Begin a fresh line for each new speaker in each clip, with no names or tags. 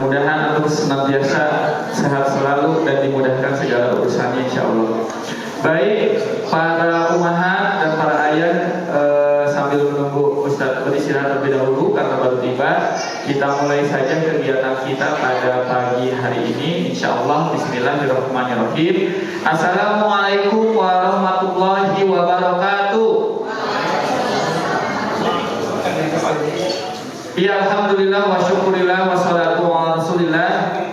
Mudah-mudahan untuk senantiasa sehat selalu dan dimudahkan segala urusannya insya Allah. Baik, para umahat dan para ayah, sambil menunggu Ustadz beristirahat terlebih dahulu karena baru tiba, kita mulai saja kegiatan kita pada pagi hari ini insya Allah. Bismillahirrahmanirrahim. Assalamualaikum warahmatullahi wabarakatuh. Ya alhamdulillah wa syukurillah wa salatu wa rasulillah.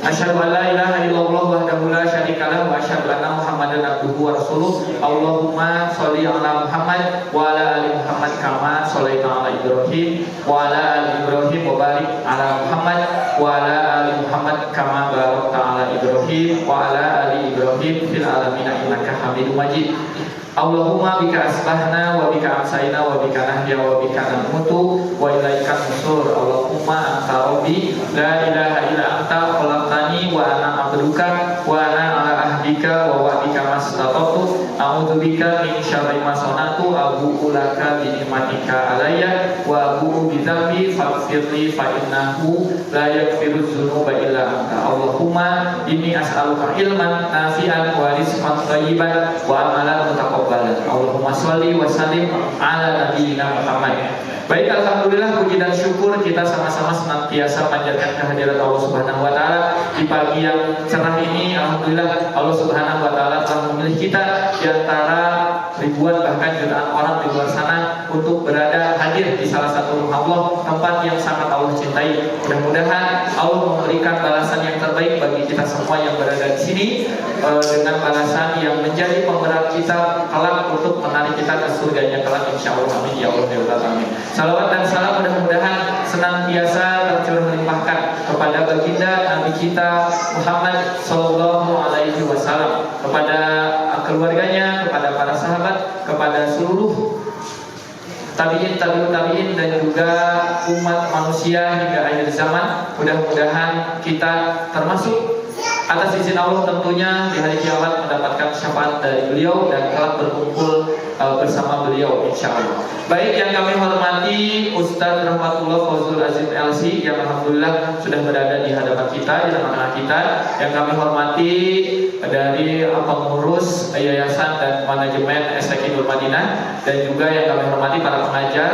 Asyhadu an la ilaha illallah wahdahu la syarikalah wa asyhadu anna Muhammadan abduhu wa rasuluh. Allahumma sholli ala Muhammad wa ala ali Muhammad kama shallaita ala Ibrahim wa ala ali Ibrahim wa barik ala Muhammad wa ala ali Muhammad kama barakta ala Ibrahim wa ala ali Ibrahim fil alamin innaka Hamidum Majid. Allahumma bika asbahna wa bika amsayna wa bika nahya wa bika namutu wa ilaika nusur. Allahumma anta rabbi la ilaha illa anta khalaqtani wa ana abduka wa ana ala ahdika wa wa'dika mastata'tu a'udzu bika min syarri ma sana'tu abu'u laka bi ni'matika alayya wa abu'u bi dzambi faghfirli fa innahu la yaghfiru dzunuba illa anta. Allahumma inni as'aluka ilman nafi'an wa rizqan thayyiban wa amalan mutaqabbal. Allahumma sholli wa sallim ala nabiyyina Muhammad. Baik, alhamdulillah, puji dan syukur kita sama-sama senantiasa panjatkan kehadirat Allah Subhanahu wa taala di pagi yang cerah ini. Alhamdulillah, Allah Subhanahu wa taala telah memilih kita di antara ribuan bahkan jutaan orang di luar sana untuk berada hadir di salah satu rumah Allah, tempat yang sangat Allah cintai. Mudah-mudahan Allah memberikan balasan yang terbaik bagi kita semua yang berada di sini, dengan balasan yang menjadi pemberat kita kelak untuk menarik kita ke surganya kelak insyaallah. Amin ya Allah ya rabbal alamin. Salawat dan salam mudah-mudahan senantiasa tercurah melimpahkan kepada baginda Nabi kita Muhammad sallallahu alaihi wasallam, kepada keluarganya, kepada para sahabat, kepada seluruh tabi'in, tabi'ut tabi'in, dan juga umat manusia hingga akhir zaman. Mudah-mudahan kita termasuk atas izin Allah tentunya di hari kiamat mendapatkan syafaat dari beliau dan kelak berkumpul bersama beliau insyaallah. Baik, yang kami hormati Ustadz Rahmatullah Fawzul Azim LC yang alhamdulillah sudah berada di hadapan kita, di tengah-tengah kita. Yang kami hormati dari pengurus yayasan dan manajemen STQ Nur Madinah, dan juga yang kami hormati para pengajar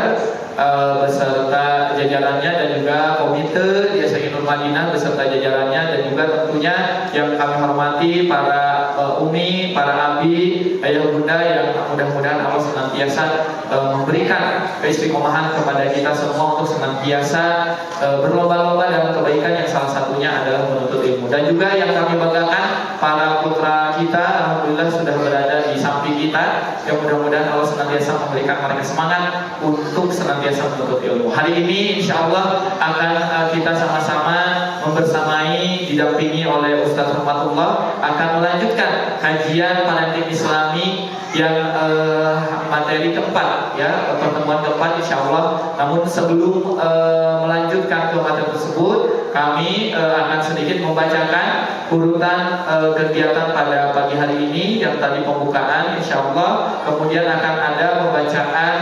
beserta jajarannya, dan juga komite STQ Nur Madinah beserta jajarannya, dan juga tentunya yang kami hormati para umi, para abi, ayah bunda yang mudah-mudahan Allah senantiasa memberikan keistiqomahan kepada kita semua untuk senantiasa berlomba-lomba dalam kebaikan yang salah satunya adalah menuntut ilmu. Dan juga yang kami banggakan para putra kita alhamdulillah sudah berada di samping kita, yang mudah-mudahan Allah senantiasa memberikan mereka semangat untuk senantiasa menuntut ilmu. Hari ini insya Allah akan kita sama-sama membersamai didampingi oleh Ustadz Rahmatullah akan melanjutkan kajian parenting Islami yang materi keempat, ya, pertemuan keempat insya Allah. Namun sebelum melanjutkan ke materi tersebut, kami akan sedikit membacakan urutan kegiatan pada pagi hari ini yang tadi pembukaan insya Allah. Kemudian akan ada pembacaan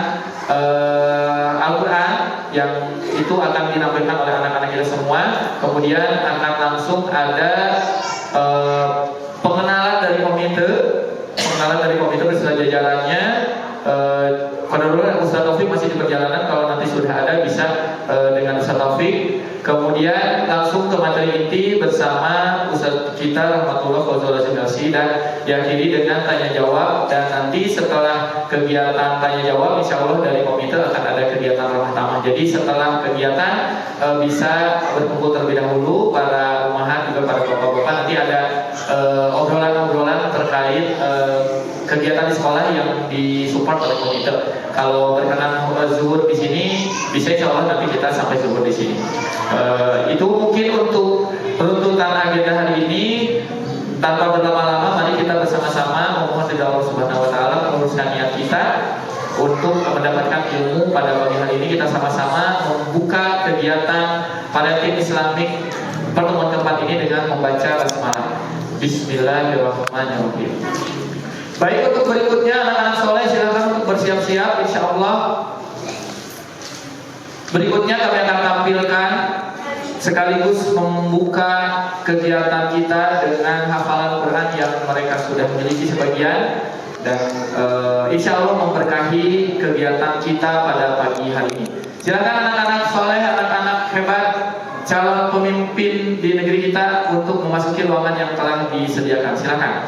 Al-Quran yang itu akan dinampilkan oleh anak-anak kita semua. Kemudian akan langsung ada pengenalan dari komite beserta jajarannya. Kodarullah Ustaz Taufik masih di perjalanan, kalau nanti sudah ada bisa dengan Ustaz Taufik. Kemudian langsung ke materi inti bersama Ustaz kita Rahmatullah Fawzul Azim LC, dan diakhiri dengan tanya jawab. Dan nanti setelah kegiatan tanya jawab insya Allah dari komite akan ada kegiatan ramah tamah. Jadi setelah kegiatan bisa berkumpul terlebih dahulu para umahat juga para bapak-bapak. Nanti ada obrolan-obrolan terkait kegiatan di sekolah yang disupport oleh komite. Kalau berkenan zuhur di sini bisa insya Allah nanti kita sampai zuhur di sini. Itu mungkin untuk runtutan agenda hari ini. Tanpa berlama-lama, mari kita bersama-sama memohon dari Allah Subhanahu Wa Taala meluruskan niat kita untuk mendapatkan ilmu pada pagi hari ini. Kita sama-sama membuka kegiatan parenting Islamik pertemuan keempat ini dengan membaca basmalah. Bismillahirrahmanirrahim. Baik, untuk berikutnya anak-anak soleh silakan untuk bersiap-siap insya Allah. Berikutnya kami akan tampilkan sekaligus membuka kegiatan kita dengan hafalan Quran yang mereka sudah memiliki sebagian, dan insya Allah memberkahi kegiatan kita pada pagi hari ini. Silakan anak-anak soleh, anak-anak hebat, calon pemimpin di negeri kita untuk memasuki ruangan yang telah disediakan. Silakan.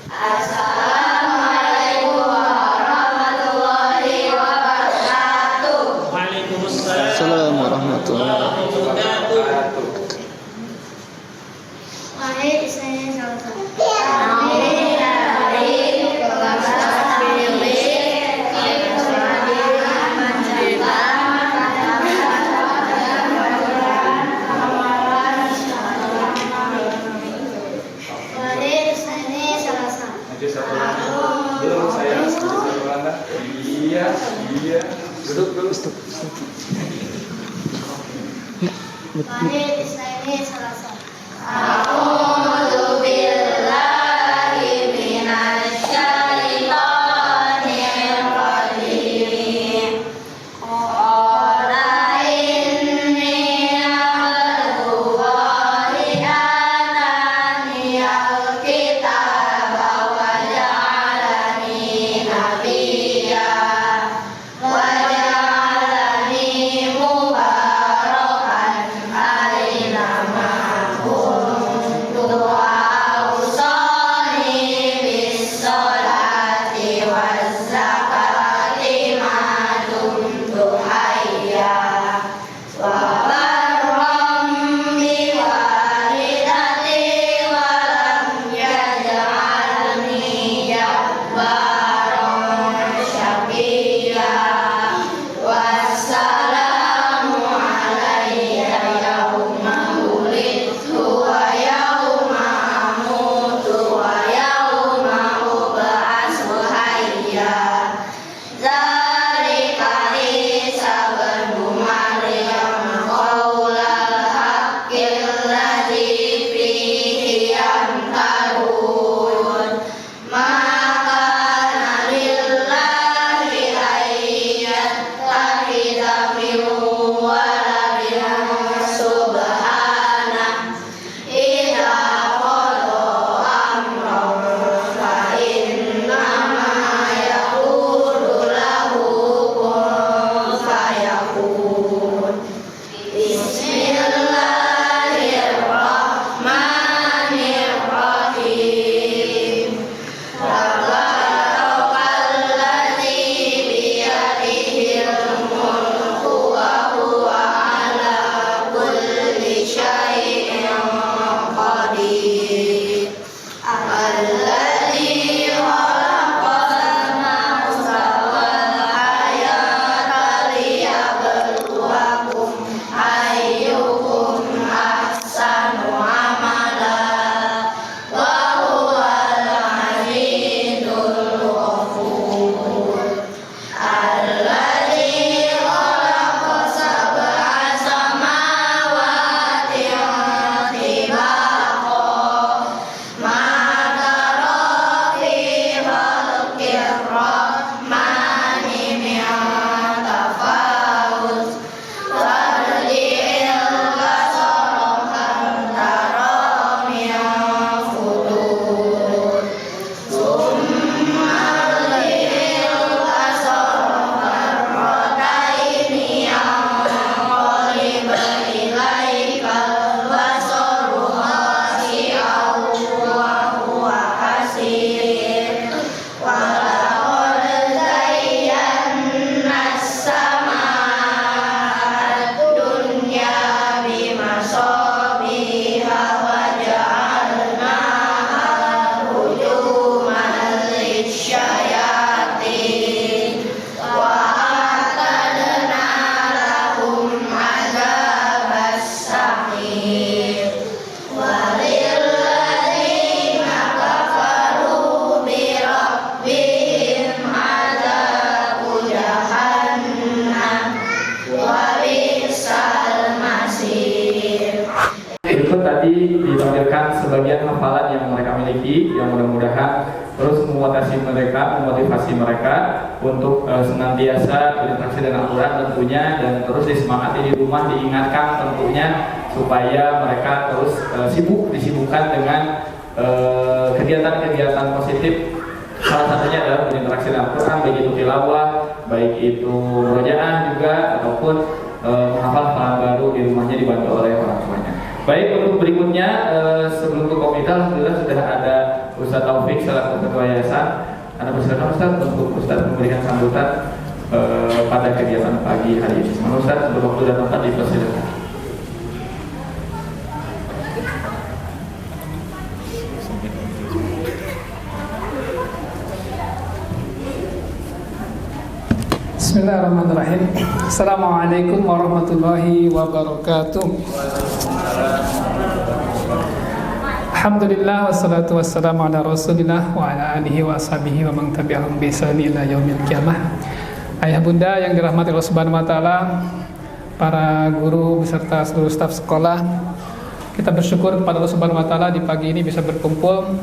Assalamualaikum warahmatullahi wabarakatuh.
Waalaikumsalam warahmatullahi wabarakatuh.
Wahai saya salsa.
Duduk.
Wahai saya salsa.
Tadi ditampilkan sebagian hafalan yang mereka miliki, yang mudah-mudahan terus memotivasi mereka untuk senantiasa berinteraksi dengan Al-Quran tentunya, dan terus disemangati di rumah, diingatkan tentunya supaya mereka terus disibukkan dengan kegiatan-kegiatan positif. Salah satunya adalah berinteraksi dengan Al-Quran, baik itu tilawah, baik itu murojaah juga, ataupun menghafal kalam baru di rumahnya dibantu oleh orang tuanya. Baik, untuk berikutnya sebelum ke komite, alhamdulillah sudah ada Ustaz Taufik selaku ketua yayasan. Anda persilakan Ustaz untuk Ustaz memberikan sambutan pada kegiatan pagi hari ini. Semoga Ustaz untuk waktu dan tempat dipersilakan.
Bismillahirrahmanirrahim. Assalamualaikum warahmatullahi wabarakatuh. Alhamdulillah wassalatu wassalamu ala Rasulillah wa ala alihi wa ashabihi wa man tabi'ahum bi ihsan ila yaumil qiyamah. Ayah bunda yang dirahmati Allah Subhanahu wa taala, para guru beserta seluruh staf sekolah, kita bersyukur kepada Allah Subhanahu wa taala di pagi ini bisa berkumpul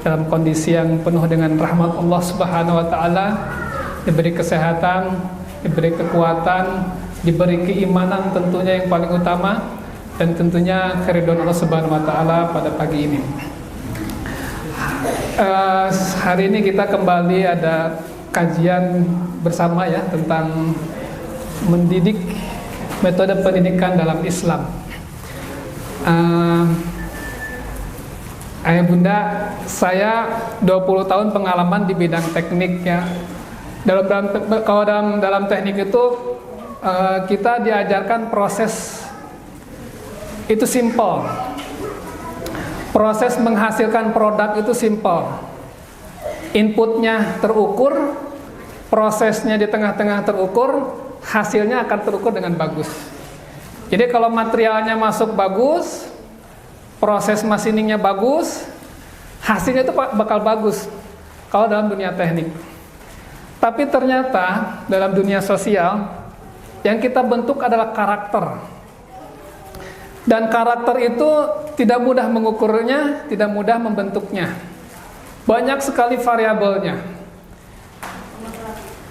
dalam kondisi yang penuh dengan rahmat Allah Subhanahu wa taala, diberi kesehatan, diberi kekuatan, diberi keimanan tentunya yang paling utama, dan tentunya keridhaan Allah Subhanahu wa taala pada pagi ini. Hari ini kita kembali ada kajian bersama ya tentang mendidik, metode pendidikan dalam Islam. Ayah bunda, saya 20 tahun pengalaman di bidang teknik ya. Dalam teknik itu kita diajarkan proses itu simple. Proses menghasilkan produk itu simple. Inputnya terukur, prosesnya di tengah-tengah terukur, hasilnya akan terukur dengan bagus. Jadi kalau materialnya masuk bagus, proses machiningnya bagus, hasilnya itu bakal bagus kalau dalam dunia teknik. Tapi ternyata dalam dunia sosial yang kita bentuk adalah karakter. Dan karakter itu tidak mudah mengukurnya, tidak mudah membentuknya. Banyak sekali variabelnya.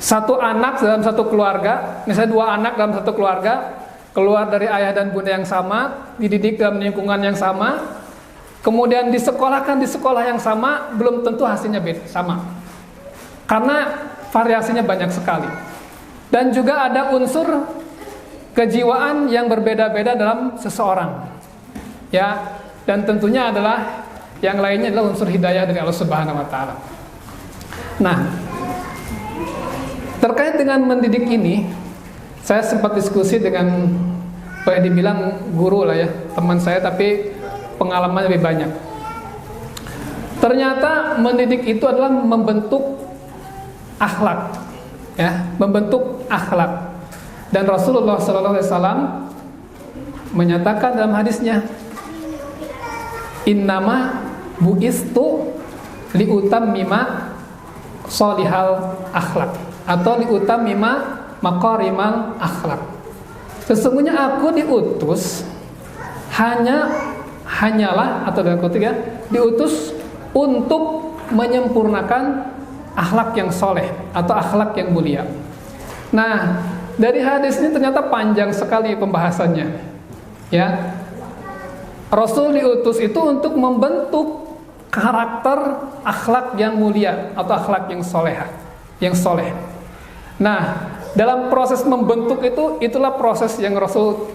Satu anak dalam satu keluarga, misalnya 2 anak dalam satu keluarga, keluar dari ayah dan bunda yang sama, dididik dalam lingkungan yang sama, kemudian disekolahkan di sekolah yang sama, belum tentu hasilnya sama. Karena variasinya banyak sekali. Dan juga ada unsur kejiwaan yang berbeda-beda dalam seseorang. Ya, dan tentunya adalah yang lainnya adalah unsur hidayah dari Allah Subhanahu wa taala. Nah, terkait dengan mendidik ini, saya sempat diskusi dengan boleh dibilang guru lah ya, teman saya, tapi pengalaman lebih banyak. Ternyata mendidik itu adalah membentuk akhlak, ya, membentuk akhlak. Dan Rasulullah SAW menyatakan dalam hadisnya, innama bu'istu liutammima sholihal akhlak, atau liutammima maqarimal akhlak. Sesungguhnya aku diutus hanyalah atau dalam kutip ya, diutus untuk menyempurnakan akhlak yang soleh atau akhlak yang mulia. Nah, dari hadis ini ternyata panjang sekali pembahasannya. Ya, Rasul diutus itu untuk membentuk karakter akhlak yang mulia atau akhlak yang soleh. Nah, dalam proses membentuk itulah proses yang Rasul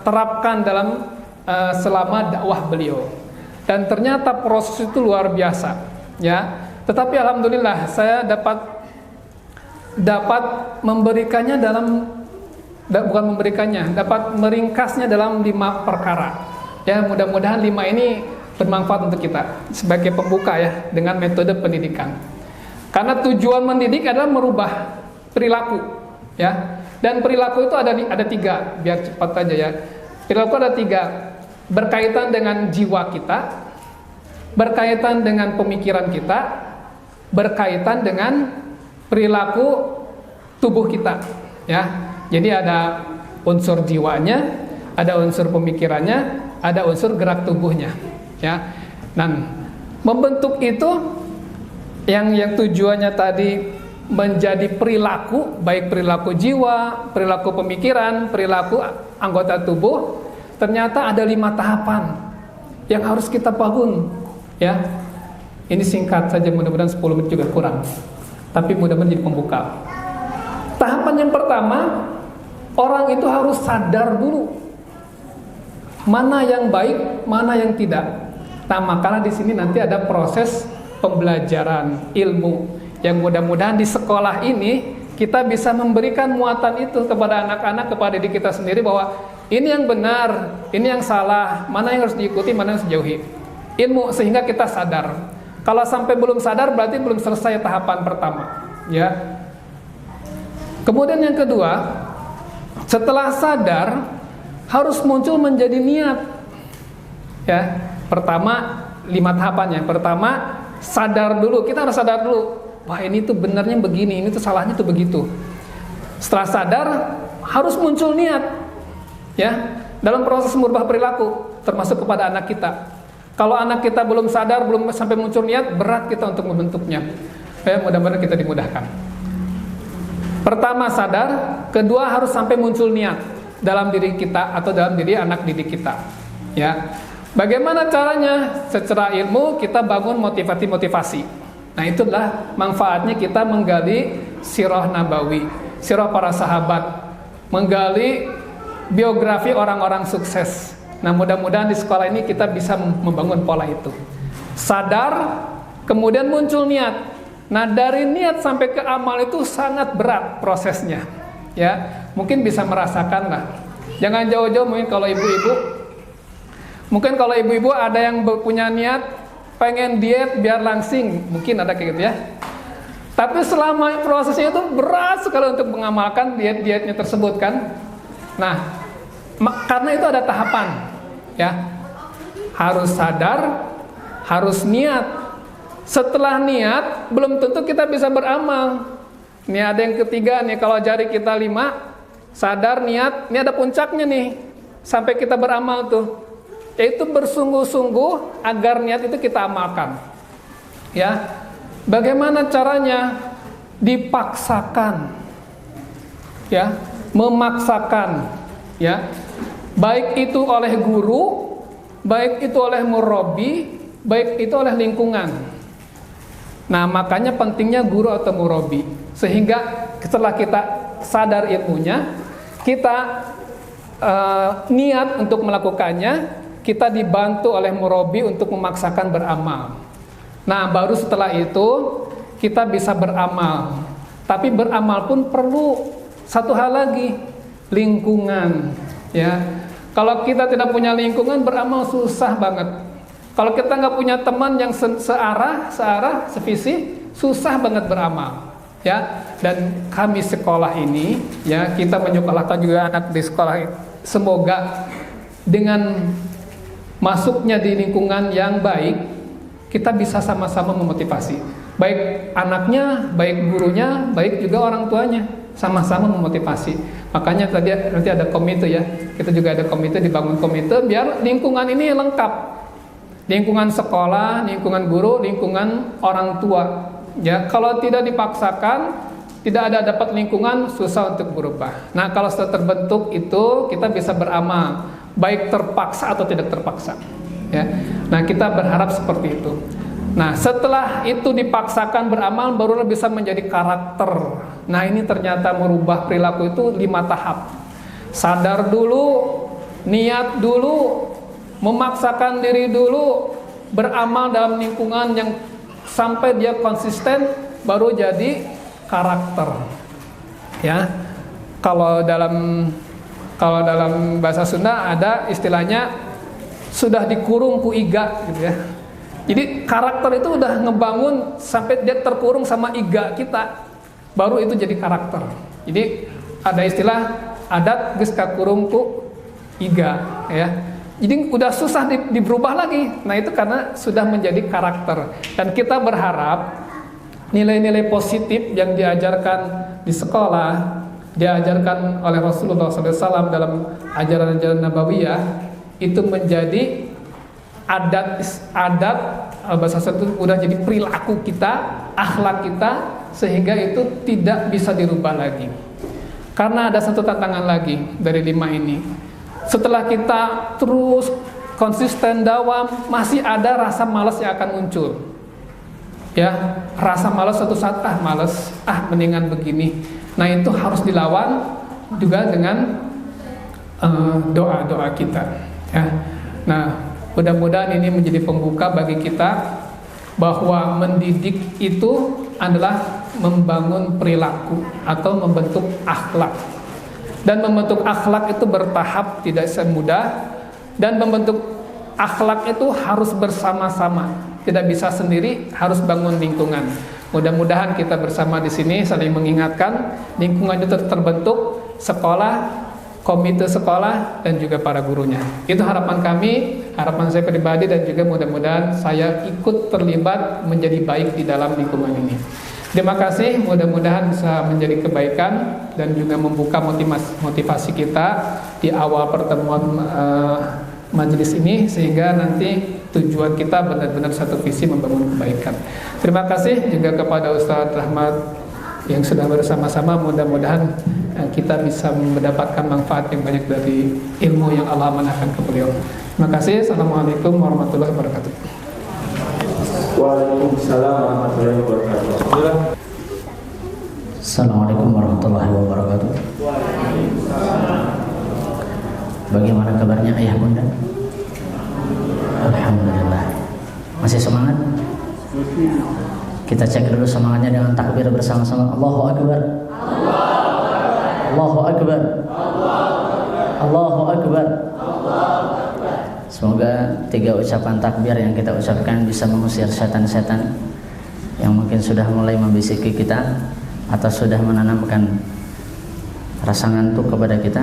terapkan dalam selama dakwah beliau. Dan ternyata proses itu luar biasa. Ya, tetapi alhamdulillah saya dapat memberikannya dapat meringkasnya dalam 5 perkara. Ya, mudah-mudahan 5 ini bermanfaat untuk kita sebagai pembuka ya dengan metode pendidikan. Karena tujuan mendidik adalah merubah perilaku, ya. Dan perilaku itu ada 3, biar cepat aja ya. Perilaku ada 3, berkaitan dengan jiwa kita, berkaitan dengan pemikiran kita, berkaitan dengan perilaku tubuh kita, ya. Jadi ada unsur jiwanya, ada unsur pemikirannya, ada unsur gerak tubuhnya, ya. Dan membentuk itu yang tujuannya tadi menjadi perilaku, baik perilaku jiwa, perilaku pemikiran, perilaku anggota tubuh, ternyata ada 5 tahapan yang harus kita bangun, ya. Ini singkat saja, mudah-mudahan 10 menit juga kurang, tapi mudah-mudahan jadi pembuka. Tahapan yang pertama, orang itu harus sadar dulu mana yang baik, mana yang tidak. Nah, makanya di sini nanti ada proses pembelajaran ilmu yang mudah-mudahan di sekolah ini kita bisa memberikan muatan itu kepada anak-anak, kepada diri kita sendiri, bahwa ini yang benar, ini yang salah, mana yang harus diikuti, mana yang harus dijauhi. Ilmu sehingga kita sadar. Kalau sampai belum sadar berarti belum selesai tahapan pertama, ya. Kemudian yang kedua, setelah sadar harus muncul menjadi niat, ya. Pertama 5 tahapannya. Pertama, sadar dulu, kita harus sadar dulu. Wah, ini tuh benarnya begini, ini tuh salahnya tuh begitu. Setelah sadar harus muncul niat, ya, dalam proses merubah perilaku, termasuk kepada anak kita. Kalau anak kita belum sadar, belum sampai muncul niat, berat kita untuk membentuknya. Mudah-mudahan kita dimudahkan. Pertama sadar, kedua harus sampai muncul niat dalam diri kita atau dalam diri anak didik kita, ya. Bagaimana caranya? Secara ilmu kita bangun motivasi. Nah, itulah manfaatnya kita menggali sirah nabawi, sirah para sahabat, menggali biografi orang-orang sukses. Nah, mudah-mudahan di sekolah ini kita bisa membangun pola itu. Sadar, kemudian muncul niat. Nah, dari niat sampai ke amal itu sangat berat prosesnya, ya. Mungkin bisa merasakan lah. Jangan jauh-jauh, mungkin kalau ibu-ibu ada yang punya niat pengen diet biar langsing, mungkin ada kayak gitu, ya. Tapi selama prosesnya itu berat sekali untuk mengamalkan diet-dietnya tersebut, kan. Nah, karena itu ada tahapan, ya. Harus sadar, harus niat. Setelah niat, belum tentu kita bisa beramal. Ini ada yang ketiga nih, kalau jari kita 5, sadar, niat, ini ada puncaknya nih, sampai kita beramal tuh. Yaitu bersungguh-sungguh agar niat itu kita amalkan, ya. Bagaimana caranya? Dipaksakan, ya, memaksakan, ya. Baik itu oleh guru, baik itu oleh murabi, baik itu oleh lingkungan. Nah, makanya pentingnya guru atau murabi, sehingga setelah kita sadar ilmunya, kita niat untuk melakukannya, kita dibantu oleh murabi untuk memaksakan beramal. Nah, baru setelah itu kita bisa beramal. Tapi beramal pun perlu satu hal lagi, lingkungan, ya. Kalau kita tidak punya lingkungan, beramal susah banget. Kalau kita nggak punya teman yang searah, sevisi, susah banget beramal, ya. Dan kami sekolah ini, ya, kita menyekolahkan juga anak di sekolah ini. Semoga dengan masuknya di lingkungan yang baik, kita bisa sama-sama memotivasi. Baik anaknya, baik gurunya, baik juga orang tuanya, sama-sama memotivasi. Makanya tadi nanti ada komite, ya. Kita juga ada komite, dibangun komite biar lingkungan ini lengkap. Lingkungan sekolah, lingkungan guru, lingkungan orang tua. Ya, kalau tidak dipaksakan, tidak ada dapat lingkungan, susah untuk berubah. Nah, kalau sudah terbentuk itu, kita bisa beramal, baik terpaksa atau tidak terpaksa, ya. Nah, kita berharap seperti itu. Nah, setelah itu dipaksakan beramal, baru bisa menjadi karakter. Nah, ini ternyata merubah perilaku itu 5 tahap. Sadar dulu, niat dulu, memaksakan diri dulu, beramal dalam lingkungan yang sampai dia konsisten, baru jadi karakter, ya. Kalau dalam bahasa Sunda ada istilahnya sudah dikurung ku iga, gitu, ya. Jadi karakter itu udah ngebangun sampai dia terkurung sama iga kita, baru itu jadi karakter. Jadi ada istilah adat geus kakurung ku iga, ya. Jadi udah susah diberubah lagi. Nah, itu karena sudah menjadi karakter. Dan kita berharap nilai-nilai positif yang diajarkan di sekolah, diajarkan oleh Rasulullah SAW dalam ajaran-ajaran Nabawiyah, itu menjadi adat Al-basasar itu udah jadi perilaku kita, akhlak kita, sehingga itu tidak bisa dirubah lagi. Karena ada satu tantangan lagi dari 5 ini. Setelah kita terus konsisten dawam, masih ada rasa malas yang akan muncul. Ya, rasa malas suatu saat, malas, mendingan begini. Nah, itu harus dilawan juga dengan doa-doa kita. Ya. Nah, mudah-mudahan ini menjadi pembuka bagi kita bahwa mendidik itu adalah membangun perilaku atau membentuk akhlak. Dan membentuk akhlak itu bertahap, tidak semudah. Dan membentuk akhlak itu harus bersama-sama, tidak bisa sendiri, harus bangun lingkungan. Mudah-mudahan kita bersama di sini saling mengingatkan, lingkungan itu terbentuk, sekolah, komite sekolah, dan juga para gurunya. Itu harapan kami, harapan saya pribadi, dan juga mudah-mudahan saya ikut terlibat menjadi baik di dalam lingkungan ini. Terima kasih, mudah-mudahan bisa menjadi kebaikan dan juga membuka motivasi kita di awal pertemuan majelis ini, sehingga nanti tujuan kita benar-benar satu visi membangun kebaikan. Terima kasih juga kepada Ustadz Rahmat yang sudah bersama-sama. Mudah-mudahan kita bisa mendapatkan manfaat yang banyak dari ilmu yang Allah amanahkan ke beliau. Terima kasih. Assalamualaikum warahmatullahi wabarakatuh.
Waalaikumsalam warahmatullahi wabarakatuh.
Assalamualaikum warahmatullahi wabarakatuh. Bagaimana kabarnya ayah bunda? Alhamdulillah. Masih semangat? Kita cek dulu semangatnya dengan takbir bersama-sama. Allahu Akbar. Allahu Akbar. Allahu Akbar. Semoga 3 ucapan takbir yang kita ucapkan bisa mengusir setan-setan yang mungkin sudah mulai membisiki kita atau sudah menanamkan rasa ngantuk kepada kita.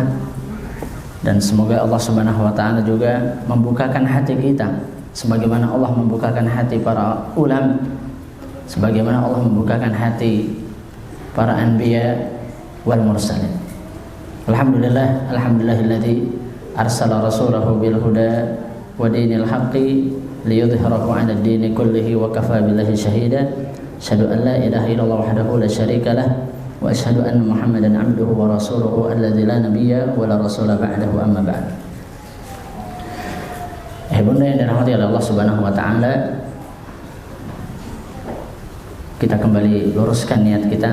Dan semoga Allah Subhanahu wa taala juga membukakan hati kita sebagaimana Allah membukakan hati para ulama, sebagaimana Allah membukakan hati para anbiya wal mursalin. Alhamdulillah, alhamdulillahilladzi arsala rasulahu bil huda wa dinil haqqi liyudhhirahu 'ala ad-dini kullihi wa kafa billahi shahida. Asyhadu an la ilaha illallah wahdahu la syarika lah wa asyhadu anna Muhammadan 'abduhu wa rasuluhu alladzi la nabiyya wa la rasula ba'dahu, amma ba'd. Bunda yang dirahmati oleh Allah Subhanahu wa taala, kita kembali luruskan niat kita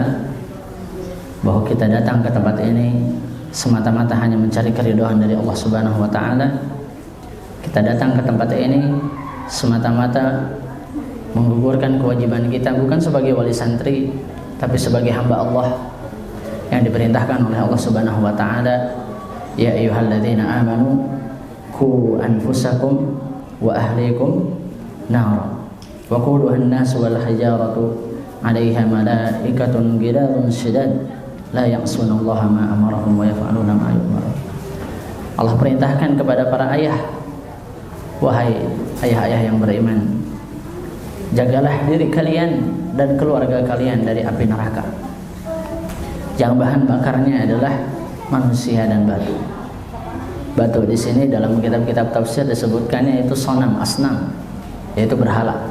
bahwa kita datang ke tempat ini semata-mata hanya mencari keridhaan dari Allah Subhanahu wa taala. Kita datang ke tempat ini semata-mata menggugurkan kewajiban kita bukan sebagai wali santri, tapi sebagai hamba Allah yang diperintahkan oleh Allah Subhanahu wa taala, ya ayyuhalladzina amanu qu anfusakum wa ahlikum nar wa quduha an-nas wal hijaratu 'alaiha malaikatun ghilazun syidad la ya'sunallaha ma amarahum wa yaf'aluna ma yu'marun. Allah perintahkan kepada para ayah, wahai ayah-ayah yang beriman, jagalah diri kalian dan keluarga kalian dari api neraka yang bahan bakarnya adalah manusia dan batu. Batu di sini dalam kitab-kitab tafsir disebutkannya itu sonam, asnam, yaitu berhala.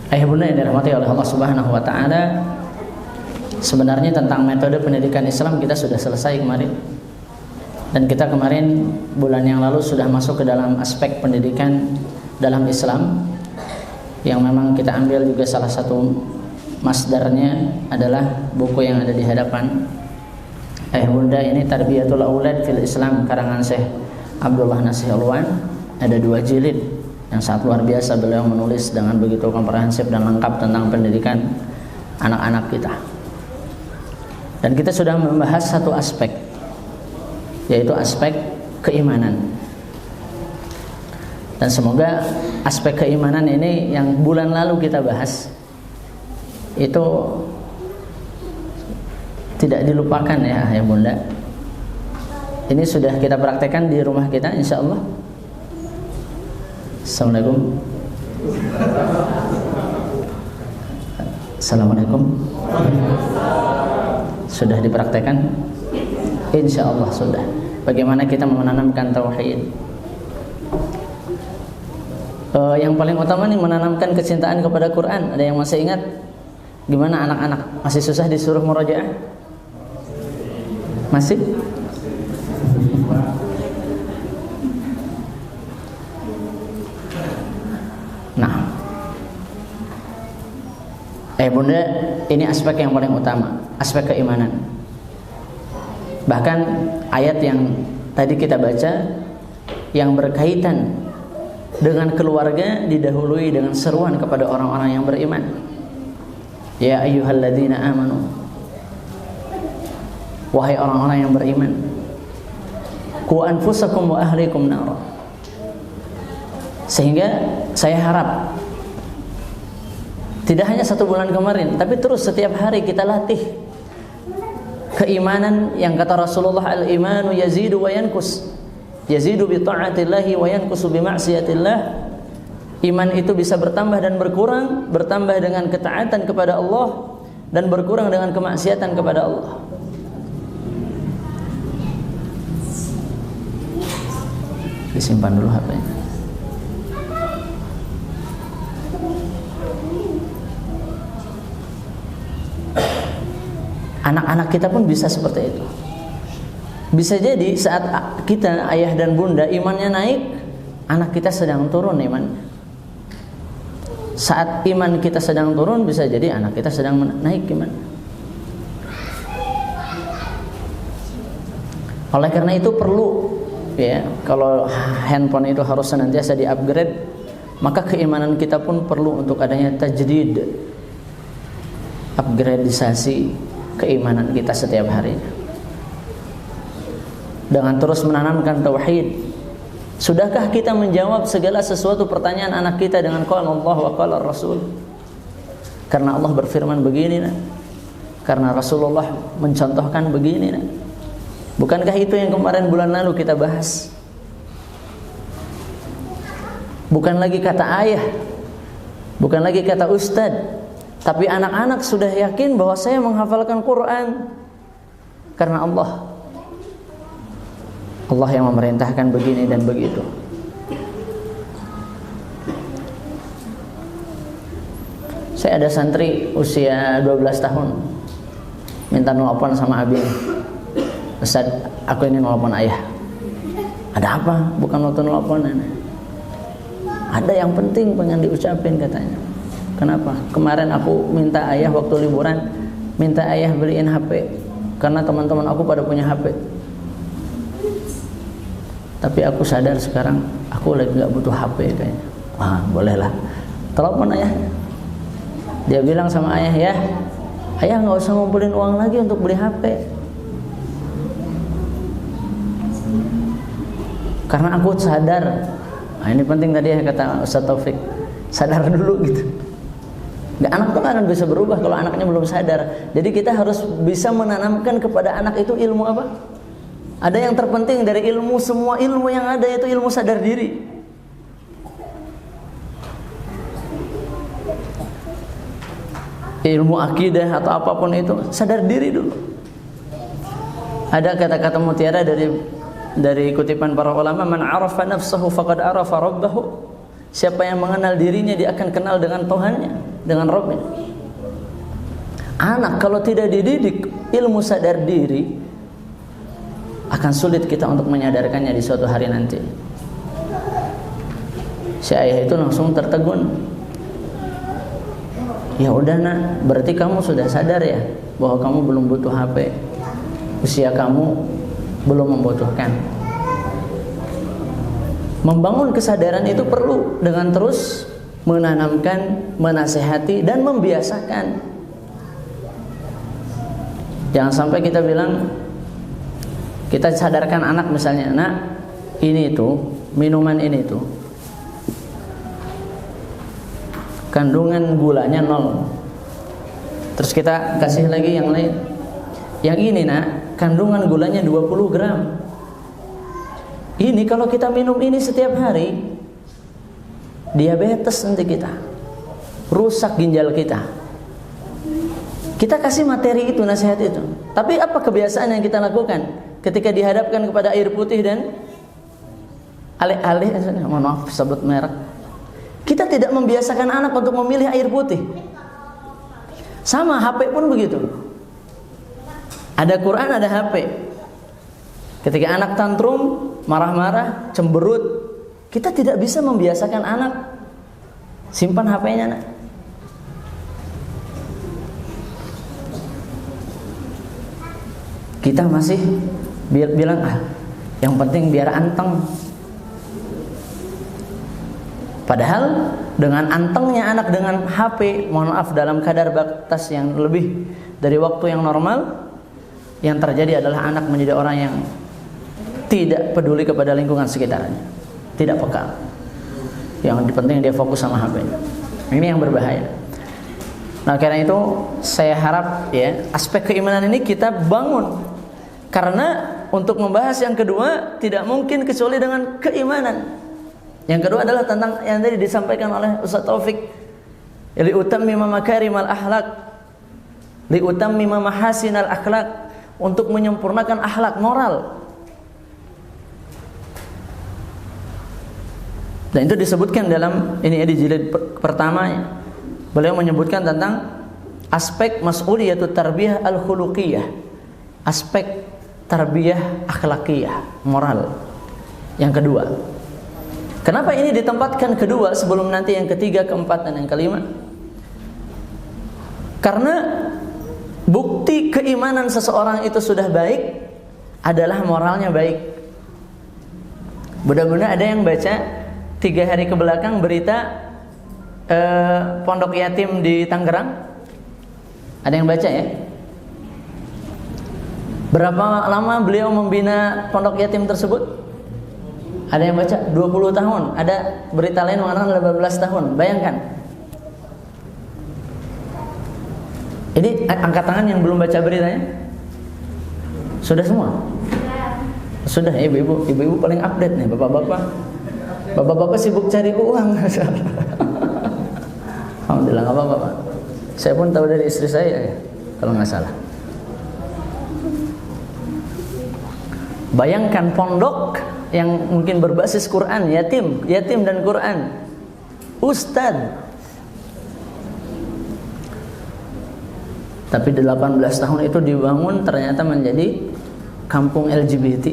Ayah bunda yang dirahmati oleh Allah Subhanahu wa taala, sebenarnya tentang metode pendidikan Islam kita sudah selesai kemarin. Dan kita kemarin bulan yang lalu sudah masuk ke dalam aspek pendidikan dalam Islam, yang memang kita ambil juga salah satu masdarnya adalah buku yang ada di hadapan ayah bunda ini, Tarbiyatul Aulad fil Islam, karangan Syekh Abdullah Nasih Alwan. Ada 2 jilid yang sangat luar biasa, beliau menulis dengan begitu komprehensif dan lengkap tentang pendidikan anak-anak kita. Dan kita sudah membahas satu aspek, yaitu aspek keimanan. Dan semoga aspek keimanan ini yang bulan lalu kita bahas itu tidak dilupakan ya ayah bunda. Ini sudah kita praktekkan di rumah kita insya Allah. Assalamualaikum. Assalamualaikum. Sudah dipraktekkan? Insya Allah sudah. Bagaimana kita menanamkan tauhid? Yang paling utama nih menanamkan kecintaan kepada Quran. Ada yang masih ingat gimana anak-anak masih susah disuruh murojaah? Masih? Nah, bunda, ini aspek yang paling utama, aspek keimanan. Bahkan ayat yang tadi kita baca yang berkaitan dengan keluarga didahului dengan seruan kepada orang-orang yang beriman. Ya ayyuhalladzina amanu, wahai orang-orang yang beriman, qu anfusakum wa ahlikum nar. Sehingga saya harap tidak hanya 1 bulan kemarin, tapi terus setiap hari kita latih keimanan yang kata Rasulullah, al-imanu yazidu wa yankus. Yazidu bi ta'atillahi wa yankusu bi ma'siyatillah. Iman itu bisa bertambah dan berkurang, bertambah dengan ketaatan kepada Allah dan berkurang dengan kemaksiatan kepada Allah. Disimpan dulu HP-nya. Anak-anak kita pun bisa seperti itu. Bisa jadi saat kita ayah dan bunda imannya naik, anak kita sedang turun iman. Saat iman kita sedang turun, bisa jadi anak kita sedang naik iman. Oleh karena itu perlu, ya, kalau handphone itu harus senantiasa di-upgrade, maka keimanan kita pun perlu untuk adanya tajdid, upgradisasi keimanan kita setiap harinya. Dengan terus menanamkan tauhid. Sudahkah kita menjawab segala sesuatu pertanyaan anak kita dengan qala Allah wa qala Rasul? Karena Allah berfirman begini, nah. Karena Rasulullah mencontohkan begini, nah. Bukankah itu yang kemarin bulan lalu kita bahas? Bukan lagi kata ayah, bukan lagi kata ustadz, tapi anak-anak sudah yakin bahwa saya menghafalkan Quran karena Allah yang memerintahkan begini dan begitu. Saya ada santri usia 12 tahun minta nelpon sama abi. Ustaz, aku ini nelpon ayah. Ada apa? Bukan waktu nelpon, nenek. Ada yang penting pengen diucapin katanya. Kenapa? Kemarin aku minta ayah waktu liburan, minta ayah beliin HP karena teman-teman aku pada punya HP. Tapi aku sadar sekarang aku lagi gak butuh HP kayaknya. Wah, bolehlah. Telepon ayahnya. Dia bilang sama ayah, ya, ayah gak usah ngumpulin uang lagi untuk beli HP. Karena aku sadar. Nah, ini penting tadi ya kata Ustaz Taufik. Sadar dulu gitu. Anak tuh kan bisa berubah kalau anaknya belum sadar. Jadi kita harus bisa menanamkan kepada anak itu ilmu apa? Ada yang terpenting dari ilmu, semua ilmu yang ada itu ilmu sadar diri. Ilmu akidah atau apapun itu, sadar diri dulu. Ada kata-kata mutiara dari kutipan para ulama, man arafa nafsahu faqad arafa rabbahu. Siapa yang mengenal dirinya, dia akan kenal dengan Tuhannya, dengan Rabbnya. Anak kalau tidak dididik ilmu sadar diri, akan sulit kita untuk menyadarkannya di suatu hari nanti. Si ayah itu langsung tertegun. Ya udah nak, berarti kamu sudah sadar ya bahwa kamu belum butuh HP. Usia kamu belum membutuhkan. Membangun kesadaran itu perlu dengan terus menanamkan, menasehati dan membiasakan. Jangan sampai kita bilang, kita sadarkan anak misalnya, nak, ini tuh minuman ini tuh kandungan gulanya 0. Terus kita kasih lagi yang lain. Yang ini nak, kandungan gulanya 20 gram. Ini kalau kita minum ini setiap hari, diabetes nanti kita, rusak ginjal kita. Kita kasih materi itu, nasihat itu. Tapi apa kebiasaan yang kita lakukan? Ketika dihadapkan kepada air putih dan alih-alih, mohon maaf sebut merek, Kita tidak membiasakan anak untuk memilih air putih. Sama HP pun begitu. Ada Quran, ada HP. Ketika anak tantrum, marah-marah, cemberut, kita tidak bisa membiasakan anak simpan HP-nya, nak. Kita masih bilang yang penting biar anteng. Padahal dengan antengnya anak dengan HP, mohon maaf, dalam kadar batas yang lebih dari waktu yang normal, yang terjadi adalah anak menjadi orang yang tidak peduli kepada lingkungan sekitarnya, tidak peka. Yang penting dia fokus sama HP-nya. Ini yang berbahaya. Nah, karena itu saya harap ya aspek keimanan ini kita bangun. Karena untuk membahas yang kedua tidak mungkin kecuali dengan keimanan. Yang kedua adalah tentang yang tadi disampaikan oleh Ustaz Taufik, li utammima makarimal akhlak, li utammima mahasinal akhlak, untuk menyempurnakan akhlak moral. Dan itu disebutkan dalam ini di jilid pertama. Beliau menyebutkan tentang aspek mas'uliyatut tarbiyah al-khuluqiyah, aspek tarbiyah akhlakiyah, moral. Yang kedua. Kenapa ini ditempatkan kedua sebelum nanti yang ketiga, keempat, dan yang kelima? Karena bukti keimanan seseorang itu sudah baik adalah moralnya baik. Mudah-mudahan ada yang baca 3 hari ke belakang berita pondok yatim di Tangerang. Ada yang baca ya? Berapa lama beliau membina pondok yatim tersebut? Ada yang baca 20 tahun, ada berita lain mengatakan 18 tahun. Bayangkan. Ini angkat tangan yang belum baca beritanya. Sudah semua? Sudah, ibu-ibu paling update nih, bapak-bapak. Bapak-bapak sibuk cari uang. Alhamdulillah, enggak apa-apa, Pak. Saya pun tahu dari istri saya ya, kalau nggak salah. Bayangkan pondok yang mungkin berbasis Quran, yatim dan Quran, ustadz. Tapi 18 tahun itu dibangun ternyata menjadi kampung LGBT,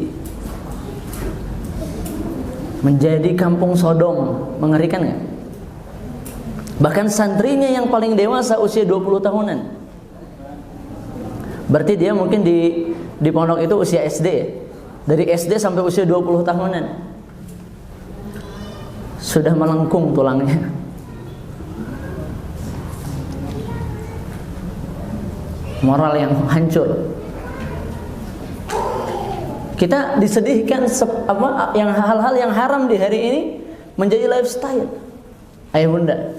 menjadi kampung Sodom. Mengerikan nggak? Bahkan santrinya yang paling dewasa usia 20 tahunan. Berarti dia mungkin di pondok itu usia SD ya? Dari SD sampai usia 20 tahunan sudah melengkung tulangnya. Moral yang hancur. Kita disedihkan yang hal-hal yang haram di hari ini menjadi lifestyle. Ayah bunda,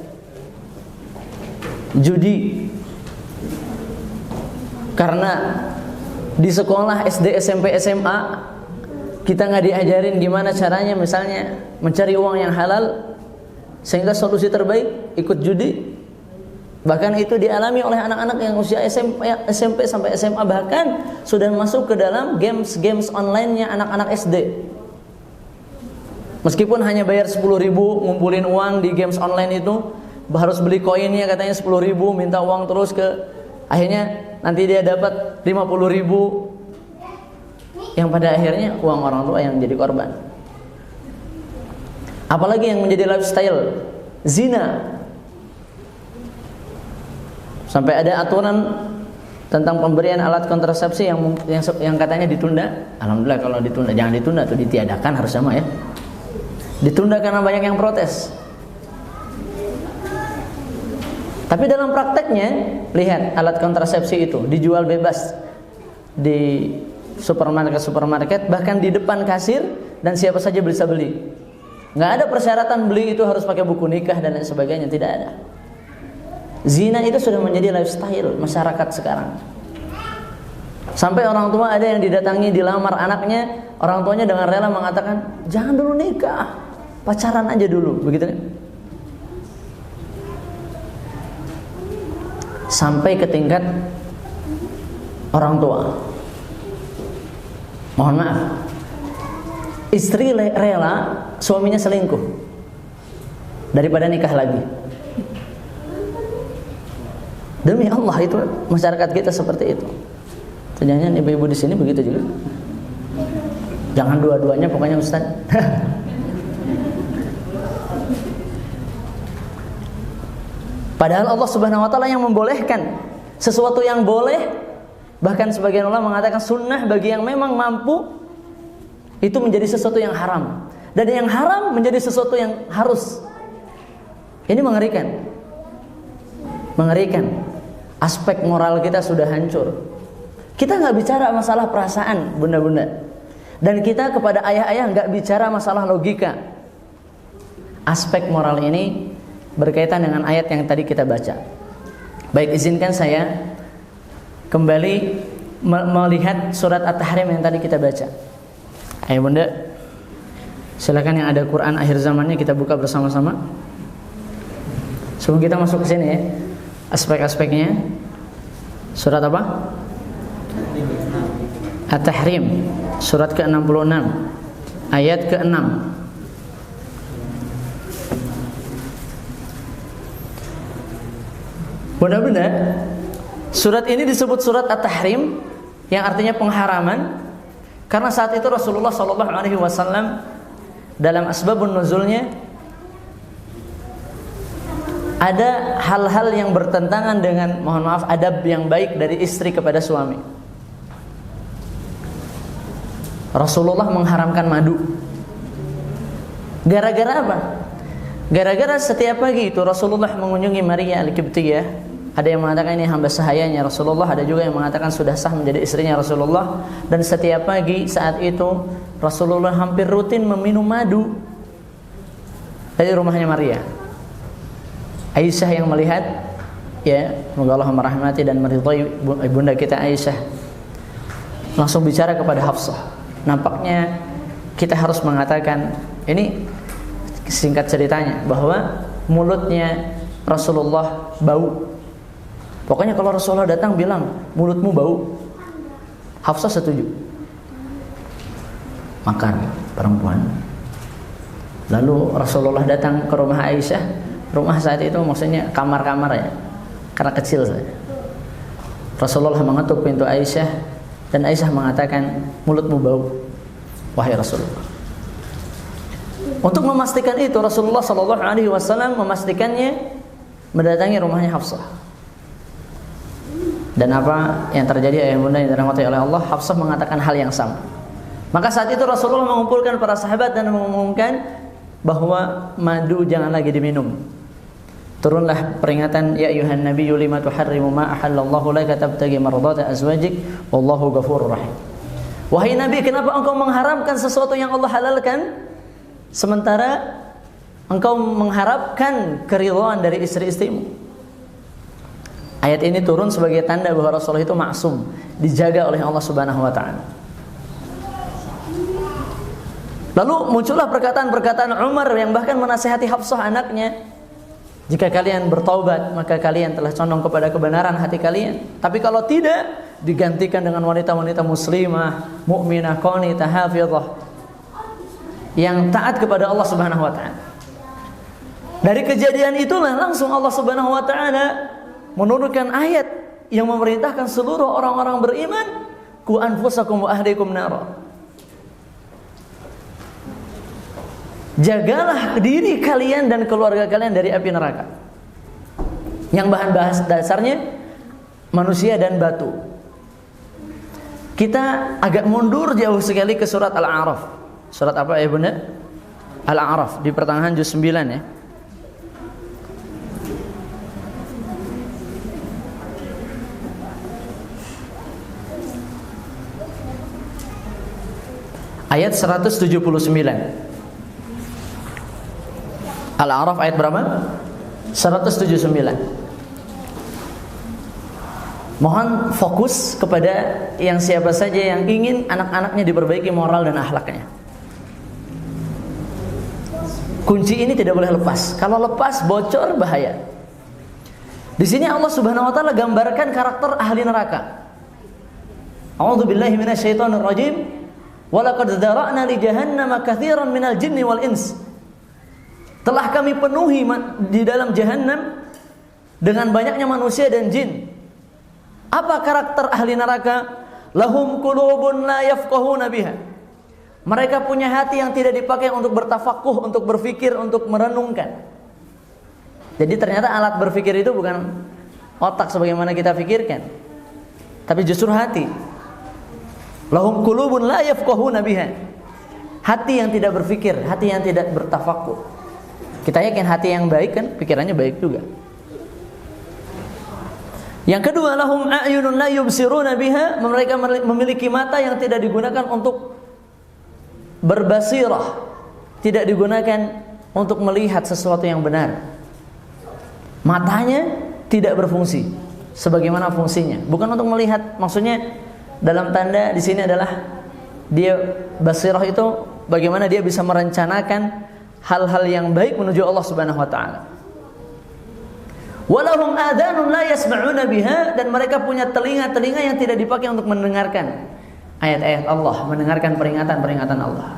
judi. Karena di sekolah SD, SMP, SMA kita nggak diajarin gimana caranya misalnya mencari uang yang halal, sehingga solusi terbaik ikut judi. Bahkan itu dialami oleh anak-anak yang usia SMP sampai SMA, bahkan sudah masuk ke dalam games online-nya anak-anak SD. Meskipun hanya bayar 10.000 ngumpulin uang di games online itu, harus beli koinnya katanya 10.000, minta uang terus akhirnya nanti dia dapat 50.000. Yang pada akhirnya uang orang tua yang jadi korban. Apalagi yang menjadi lifestyle, zina. Sampai ada aturan tentang pemberian alat kontrasepsi yang katanya ditunda. Alhamdulillah kalau ditunda, jangan ditunda atau ditiadakan, harus sama ya. Ditunda karena banyak yang protes. Tapi dalam prakteknya, lihat alat kontrasepsi itu dijual bebas di supermarket, bahkan di depan kasir, dan siapa saja bisa beli. Nggak ada persyaratan beli itu harus pakai buku nikah dan lain sebagainya, tidak ada. Zina itu sudah menjadi lifestyle masyarakat sekarang. Sampai orang tua ada yang didatangi dilamar anaknya, orang tuanya dengan rela mengatakan jangan dulu nikah, pacaran aja dulu, begitu kan? Sampai ke tingkat orang tua. Mohon maaf, istri rela suaminya selingkuh. daripada nikah lagi. Demi Allah, itu masyarakat kita seperti itu. Jangan ibu-ibu di sini begitu juga. Jangan dua-duanya pokoknya Ustaz. Padahal Allah Subhanahu wa taala yang membolehkan sesuatu yang boleh, bahkan sebagian ulama mengatakan sunnah bagi yang memang mampu, itu menjadi sesuatu yang haram. Dan yang haram menjadi sesuatu yang harus. Ini mengerikan. Mengerikan. Aspek moral kita sudah hancur. Kita nggak bicara masalah perasaan, bunda-bunda. Dan kita kepada ayah-ayah nggak bicara masalah logika. Aspek moral ini berkaitan dengan ayat yang tadi kita baca. Baik, izinkan saya kembali melihat surat At-Tahrim yang tadi kita baca. Ayo bunda, silakan yang ada Quran akhir zamannya kita buka bersama-sama. Sebelum kita masuk ke sini ya, aspek-aspeknya. Surat apa? At-Tahrim, surat ke-66, ayat ke-6. Benar-benar surat ini disebut surat At-Tahrim, yang artinya pengharaman, karena saat itu Rasulullah SAW dalam asbabun nuzulnya ada hal-hal yang bertentangan dengan, mohon maaf, adab yang baik dari istri kepada suami. Rasulullah mengharamkan madu. Gara-gara apa? Gara-gara setiap pagi itu Rasulullah mengunjungi Maria Al-Qibtiyah. Ada yang mengatakan ini hamba sahayanya Rasulullah, ada juga yang mengatakan sudah sah menjadi istrinya Rasulullah. Dan setiap pagi saat itu Rasulullah hampir rutin meminum madu dari rumahnya Maria. Aisyah yang melihat, ya, semoga Allah merahmati dan meridhai ibunda kita Aisyah, langsung bicara kepada Hafsah. Nampaknya kita harus mengatakan, ini singkat ceritanya, bahwa mulutnya Rasulullah bau. Pokoknya kalau Rasulullah datang bilang, mulutmu bau. Hafsah setuju. Makan perempuan. Lalu Rasulullah datang ke rumah Aisyah. Rumah saat itu maksudnya kamar-kamar ya, karena kecil saja. Rasulullah mengetuk pintu Aisyah, dan Aisyah mengatakan, mulutmu bau, wahai Rasulullah. Untuk memastikan itu, Rasulullah SAW memastikannya mendatangi rumahnya Hafsah. Dan apa yang terjadi, ayah bunda yang dirahmati oleh Allah, Hafsah mengatakan hal yang sama. Maka saat itu Rasulullah mengumpulkan para sahabat dan mengumumkan bahwa madu jangan lagi diminum. Turunlah peringatan, ya ayuhan nabiyyu lima tuharrimu ma ahallallahu laka tabtagi mardata azwajik wallahu ghafurur rahim. Wahai Nabi, kenapa engkau mengharamkan sesuatu yang Allah halalkan sementara engkau mengharapkan keridhaan dari istri-istrimu? Ayat ini turun sebagai tanda bahwa Rasulullah itu maksum, dijaga oleh Allah Subhanahu wa taala. Lalu muncullah perkataan-perkataan Umar yang bahkan menasihati Hafsah anaknya, jika kalian bertaubat maka kalian telah condong kepada kebenaran hati kalian. Tapi kalau tidak, digantikan dengan wanita-wanita muslimah, mukminah, qanitah, hafizah, yang taat kepada Allah Subhanahu wa taala. Dari kejadian itulah langsung Allah Subhanahu wa taala menurunkan ayat yang memerintahkan seluruh orang-orang beriman, ku anfusakum wa ahlikum nara. Jagalah diri kalian dan keluarga kalian dari api neraka. Yang bahan bahas dasarnya manusia dan batu. Kita agak mundur jauh sekali ke surat Al-A'raf. Surat apa ya bunda? Al-A'raf, di pertengahan juz 9 ya. Ayat 179. Al-A'raf ayat berapa? 179. Mohon fokus kepada yang siapa saja yang ingin anak-anaknya diperbaiki moral dan akhlaknya. Kunci ini tidak boleh lepas. Kalau lepas bocor bahaya. Di sini Allah Subhanahu wa taala gambarkan karakter ahli neraka. A'udzubillahi minasyaitonir rajim. Wa laqad dzara'na li jahannama katsiran minal jinni wal ins.
Telah kami penuhi di dalam jahannam dengan banyaknya manusia dan jin. Apa karakter ahli neraka? Lahum qulubun la yafqahuna biha. Mereka punya hati yang tidak dipakai untuk bertafakuh, untuk berfikir, untuk merenungkan. Jadi ternyata alat berfikir itu bukan otak sebagaimana kita pikirkan, tapi justru hati. Lahum qulubun la yafqahuna biha. Hati yang tidak berfikir, hati yang tidak bertafakuh. Kita yakin hati yang baik kan pikirannya baik juga. Yang kedua, lahum a'yunun la yubsiruna biha. Mereka memiliki mata yang tidak digunakan untuk berbasirah, tidak digunakan untuk melihat sesuatu yang benar. Matanya tidak berfungsi sebagaimana fungsinya. Bukan untuk melihat, maksudnya dalam tanda di sini adalah dia basirah itu bagaimana dia bisa merencanakan hal-hal yang baik menuju Allah Subhanahu wa taala. Walahum adhanun la yasma'una biha, dan mereka punya telinga-telinga yang tidak dipakai untuk mendengarkan ayat-ayat Allah, mendengarkan peringatan-peringatan Allah.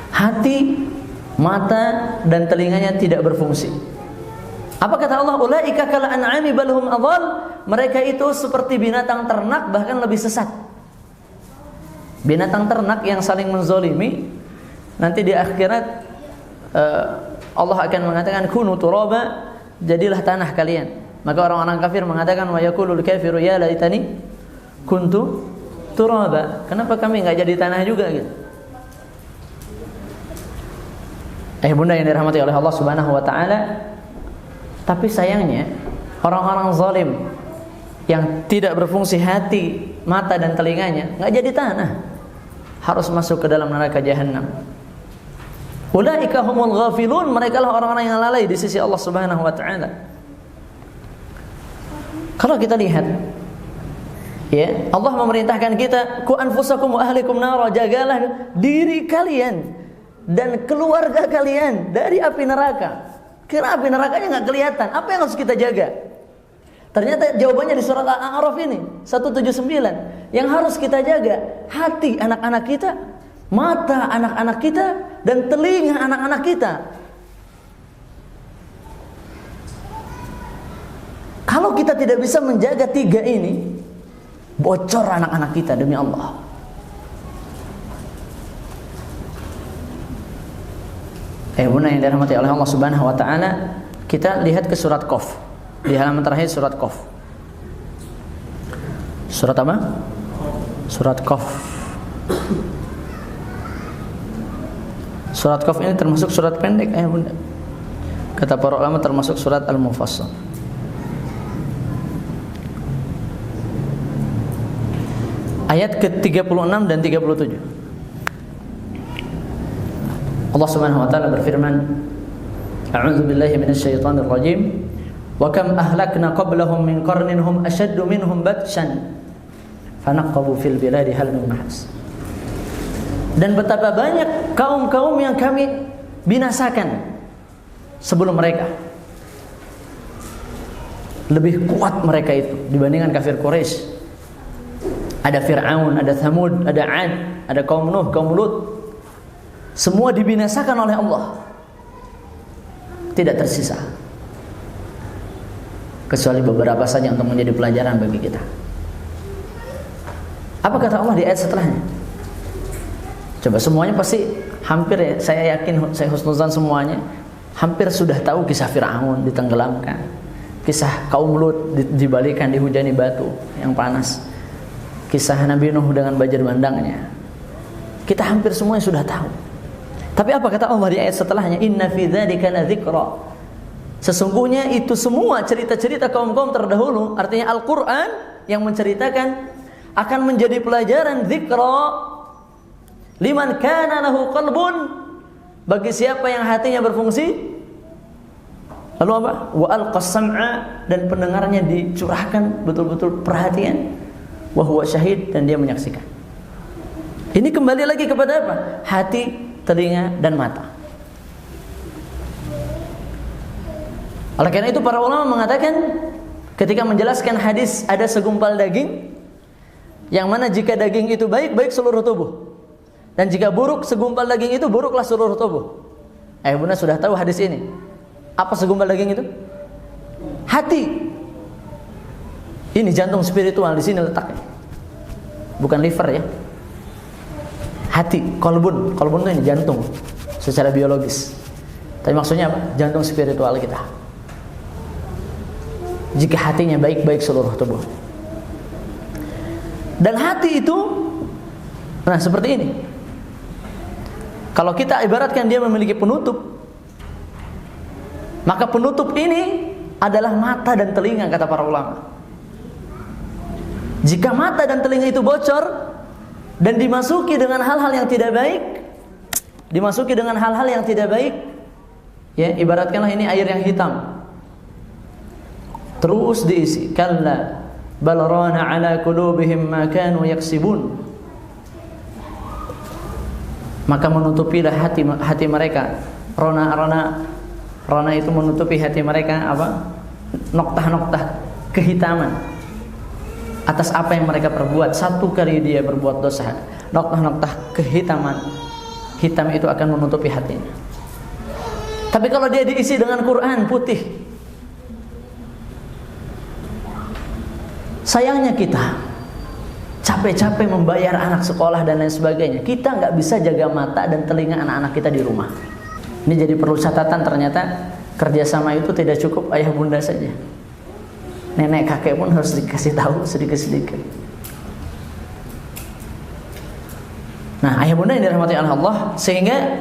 Hati, mata dan telinganya tidak berfungsi. Apa kata Allah? Ulaika kal an'ami bal hum adhal. Mereka itu seperti binatang ternak, bahkan lebih sesat. Binatang ternak yang saling menzolimi, nanti di akhirat Allah akan mengatakan kunu turaba, jadilah tanah kalian. Maka orang-orang kafir mengatakan wa yaqulul kafiru ya laitani kuntu turaba. Kenapa kami enggak jadi tanah juga gitu? Bunda yang dirahmati oleh Allah Subhanahu wa taala, tapi sayangnya orang-orang zalim yang tidak berfungsi hati, mata dan telinganya enggak jadi tanah, harus masuk ke dalam neraka jahanam. Ulaika humul ghafilun, mereka lah orang-orang yang lalai di sisi Allah Subhanahu wa taala. Kalau kita lihat, ya, Allah memerintahkan kita, ku anfusakum wa ahlikum nara, jagalah diri kalian dan keluarga kalian dari api neraka. Kira api nerakanya enggak kelihatan, apa yang harus kita jaga? Ternyata jawabannya di surat Al-A'raf ini 179. Yang harus kita jaga hati anak-anak kita, mata anak-anak kita, dan telinga anak-anak kita. Kalau kita tidak bisa menjaga tiga ini, bocor anak-anak kita demi Allah. Bunda yang dirahmati oleh Allah Subhanahu wa taala, kita lihat ke surat Qaf. Di halaman terakhir surat Qaf. Surat apa? Surat Qaf. Surat Qaf ini termasuk surat pendek, Bunda. Kata para ulama termasuk surat Al-Mufassal. Ayat ke-36 dan 37. Allah Subhanahu wa taala berfirman, A'udzu billahi minasyaitonir rajim. Wa kam ahlakna qablahum min qarnin hum ashaddu minhum batshan fanaqabu fil biladi hal min mahas. Dan betapa banyak kaum-kaum yang kami binasakan sebelum mereka. Lebih kuat mereka itu dibandingkan kafir Quraisy. Ada Fir'aun, ada Thamud, ada 'Ad, ada kaum Nuh, kaum Lut. Semua dibinasakan oleh Allah. Tidak tersisa kecuali beberapa saja untuk menjadi pelajaran bagi kita. Apa kata Allah di ayat setelahnya? Coba semuanya pasti hampir, ya, saya yakin, saya husnuzan semuanya hampir sudah tahu kisah Fir'aun ditenggelamkan, kisah kaum Lut dibalikan, dihujani batu yang panas, kisah Nabi Nuh dengan banjir bandangnya. Kita hampir semuanya sudah tahu. Tapi apa kata Allah di ayat setelahnya? Inna fi dzalika ladzikra. Sesungguhnya itu semua cerita-cerita kaum-kaum terdahulu, artinya Al-Qur'an yang menceritakan, akan menjadi pelajaran dzikra liman kana lahu qalbun, bagi siapa yang hatinya berfungsi. Lalu apa? Wa alqas sam'a, dan pendengarnya dicurahkan betul-betul perhatian. Wa huwa syahid, dan dia menyaksikan. Ini kembali lagi kepada apa? Hati, telinga dan mata. Oleh karena itu para ulama mengatakan ketika menjelaskan hadis ada segumpal daging yang mana jika daging itu baik, baik seluruh tubuh. Dan jika buruk segumpal daging itu, buruklah seluruh tubuh. Bunda sudah tahu hadis ini. Apa segumpal daging itu? Hati. Ini jantung spiritual, di sini letaknya. Bukan liver ya. Hati, kolbun. Kolbun itu ini jantung secara biologis. Tapi maksudnya apa? Jantung spiritual kita. Jika hatinya baik-baik seluruh tubuh. Dan hati itu, nah seperti ini. Kalau kita ibaratkan dia memiliki penutup, maka penutup ini adalah mata dan telinga, kata para ulama. Jika mata dan telinga itu bocor dan dimasuki dengan hal-hal yang tidak baik, ya ibaratkanlah ini air yang hitam, terus diisi, kalla bal rana ala qulubihim ma kanu yaksibun, maka menutupilah hati mereka. Rona itu menutupi hati mereka apa? Noktah-noktah kehitaman atas apa yang mereka perbuat. Satu kali dia berbuat dosa, noktah-noktah kehitaman hitam itu akan menutupi hatinya. Tapi kalau dia diisi dengan Quran putih, sayangnya kita capek-capek membayar anak sekolah dan lain sebagainya, kita nggak bisa jaga mata dan telinga anak-anak kita di rumah. Ini jadi perlu catatan, ternyata kerjasama itu tidak cukup ayah bunda saja. Nenek kakek pun harus dikasih tahu sedikit-sedikit. Nah, ayah bunda yang dirahmati Allah, sehingga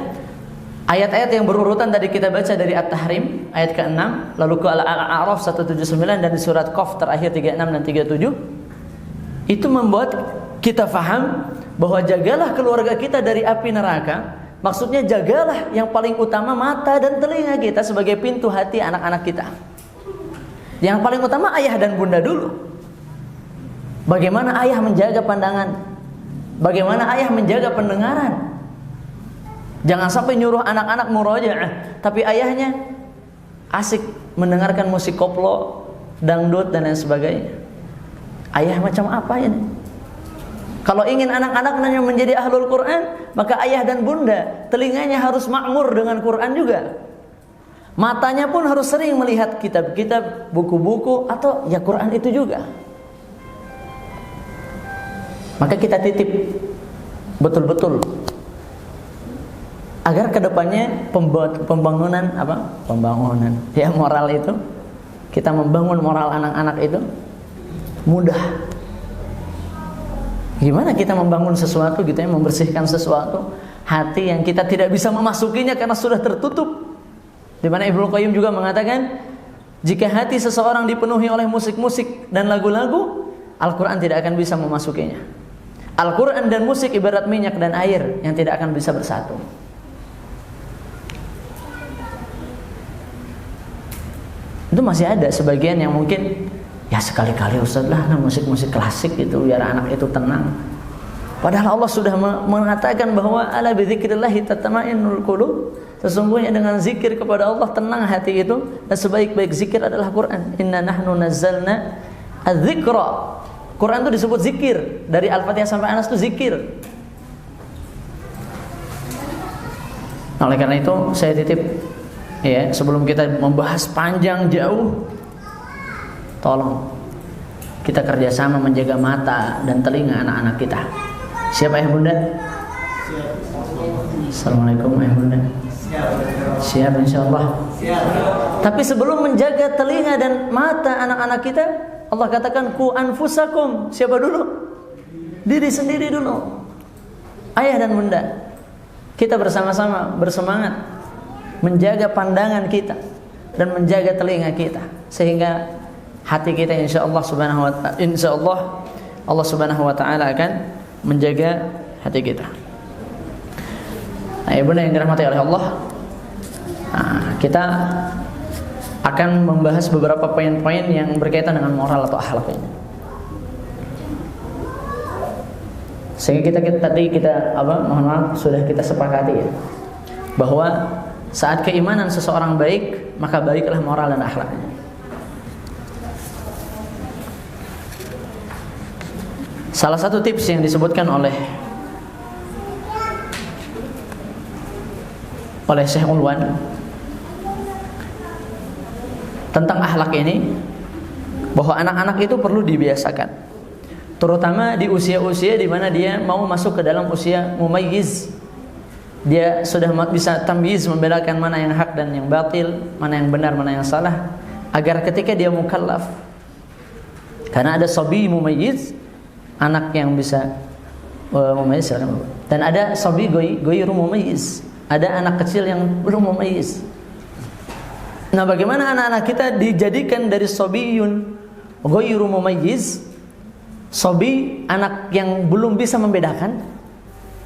ayat-ayat yang berurutan tadi kita baca dari At-Tahrim ayat ke-6, lalu ke Al-A'raf 179, dan di surat Qaf terakhir 36 dan 37, itu membuat kita faham bahwa jagalah keluarga kita dari api neraka. Maksudnya jagalah yang paling utama mata dan telinga kita sebagai pintu hati anak-anak kita. Yang paling utama ayah dan bunda dulu. Bagaimana ayah menjaga pandangan, bagaimana ayah menjaga pendengaran. Jangan sampai nyuruh anak-anak murojaah, tapi ayahnya asik mendengarkan musik koplo, dangdut dan lain sebagainya. Ayah macam apa ini? Kalau ingin anak-anaknya menjadi ahlul Quran, maka ayah dan bunda telinganya harus makmur dengan Quran juga. Matanya pun harus sering melihat kitab-kitab, buku-buku, atau ya Quran itu juga. Maka kita titip betul-betul agar kedepannya pembangunan ya moral itu, kita membangun moral anak-anak itu mudah. Gimana kita membangun sesuatu gitu ya, membersihkan sesuatu, hati yang kita tidak bisa memasukinya karena sudah tertutup. Di mana Ibnu Qayyim juga mengatakan, jika hati seseorang dipenuhi oleh musik-musik dan lagu-lagu, Al-Quran tidak akan bisa memasukinya. Al-Quran dan musik ibarat minyak dan air yang tidak akan bisa bersatu. Itu masih ada sebagian yang mungkin, ya sekali-kali Ustaz lah musik-musik klasik gitu biar anak itu tenang. Padahal Allah sudah mengatakan bahwa ala bidzikrillahi tatma'innul qulub. Sesungguhnya dengan zikir kepada Allah tenang hati itu, dan sebaik-baik zikir adalah Quran. Inna nahnu nazzalna adz-dzikra. Quran itu disebut zikir. Dari Al-Fatihah sampai Anas itu zikir. Oleh karena itu saya titip ya, sebelum kita membahas panjang jauh, tolong kita kerjasama menjaga mata dan telinga anak-anak kita. Siap ayah bunda? Assalamualaikum ayah bunda. Siap insyaallah. Tapi sebelum menjaga telinga dan mata anak-anak kita, Allah katakan ku anfusakum. Siapa dulu? Diri sendiri dulu. Ayah dan bunda, kita bersama-sama bersemangat menjaga pandangan kita dan menjaga telinga kita, sehingga hati kita insyaallah subhanahu wa ta'ala, insyaallah Allah subhanahu wa ta'ala akan menjaga hati kita. Nah, ibu yang dirahmati oleh Allah, kita akan membahas beberapa poin-poin yang berkaitan dengan moral atau akhlak ini. Sehingga mohon maaf, sudah kita sepakati ya, bahwa saat keimanan seseorang baik, maka baiklah moral dan akhlaknya. Salah satu tips yang disebutkan oleh oleh Syekh Ulwan tentang akhlak ini, bahwa anak-anak itu perlu dibiasakan, terutama di usia-usia di mana dia mau masuk ke dalam usia mumayyiz. Dia sudah bisa tamyiz, membedakan mana yang hak dan yang batil, mana yang benar, mana yang salah, agar ketika dia mukallaf, karena ada sabi mumayyiz, anak yang bisa mumayyiz, dan ada sabi ghairu mumayyiz, ada anak kecil yang belum mumayyiz. Nah, bagaimana anak-anak kita dijadikan dari sabiyun ghairu mumayyiz, sabi, anak yang belum bisa membedakan?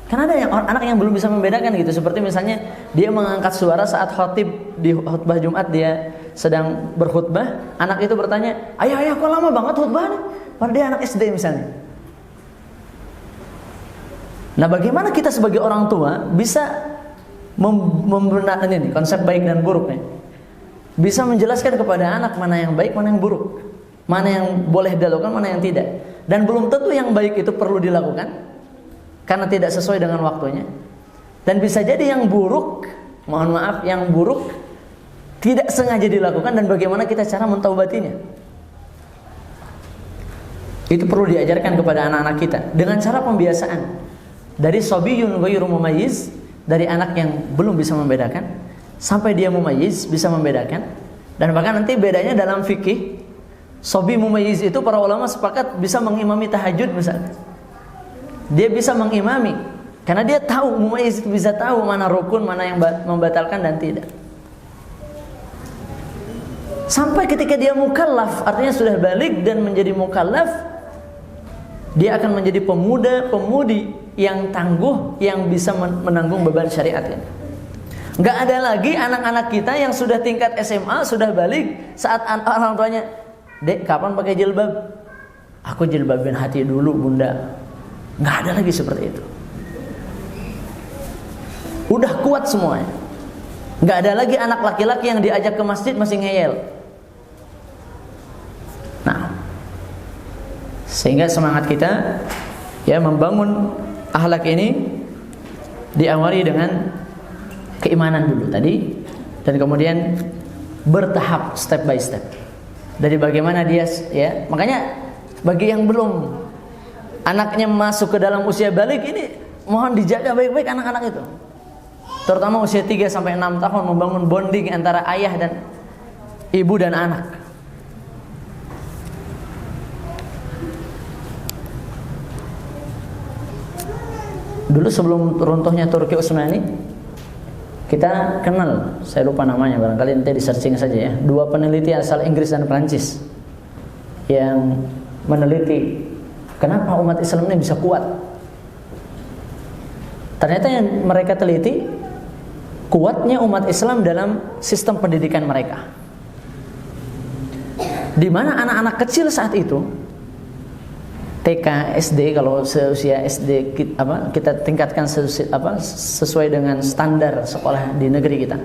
Karena ada yang anak yang belum bisa membedakan gitu, seperti misalnya dia mengangkat suara saat khotib di khutbah Jumat, dia sedang berkhutbah, anak itu bertanya, ayah kok lama banget khutbahnya? Padahal dia anak SD misalnya. Nah, bagaimana kita sebagai orang tua bisa membenarkan ini konsep baik dan buruk nih? Bisa menjelaskan kepada anak mana yang baik, mana yang buruk, mana yang boleh dilakukan, mana yang tidak. Dan belum tentu yang baik itu perlu dilakukan karena tidak sesuai dengan waktunya. Dan bisa jadi yang buruk, mohon maaf, yang buruk tidak sengaja dilakukan, dan bagaimana kita cara mentaubatinya. Itu perlu diajarkan kepada anak-anak kita dengan cara pembiasaan. Dari sabiyun ghairu mumayyiz, dari anak yang belum bisa membedakan sampai dia mumayyiz, bisa membedakan. Dan bahkan nanti bedanya dalam fikih, sabi mumayyiz itu para ulama sepakat bisa mengimami tahajud misalnya. Dia bisa mengimami karena dia tahu, mumayyiz itu bisa tahu mana rukun, mana yang membatalkan dan tidak. Sampai ketika dia mukallaf, artinya sudah balik dan menjadi mukallaf, dia akan menjadi pemuda-pemudi yang tangguh, yang bisa menanggung beban syariat ini. Nggak ada lagi anak-anak kita yang sudah tingkat SMA, sudah balik, saat orang tuanya, "Dek, kapan pakai jilbab?" "Aku jilbabin hati dulu, Bunda." Nggak ada lagi seperti itu. Udah kuat semuanya. Nggak ada lagi anak laki-laki yang diajak ke masjid masih ngeyel. Nah, sehingga semangat kita ya membangun akhlak ini diawali dengan keimanan dulu tadi, dan kemudian bertahap, step by step. Dari bagaimana dia ya, makanya bagi yang belum anaknya masuk ke dalam usia balik ini, mohon dijaga baik-baik anak-anak itu. Terutama usia 3 sampai 6 tahun, membangun bonding antara ayah dan ibu dan anak. Dulu sebelum runtuhnya Turki Utsmani, kita kenal, saya lupa namanya, barangkali nanti di searching saja ya, 2 peneliti asal Inggris dan Prancis yang meneliti kenapa umat Islam ini bisa kuat. Ternyata yang mereka teliti, kuatnya umat Islam dalam sistem pendidikan mereka, di mana anak-anak kecil saat itu, TK, SD, kalau seusia SD kita tingkatkan sesuai dengan standar sekolah di negeri kita,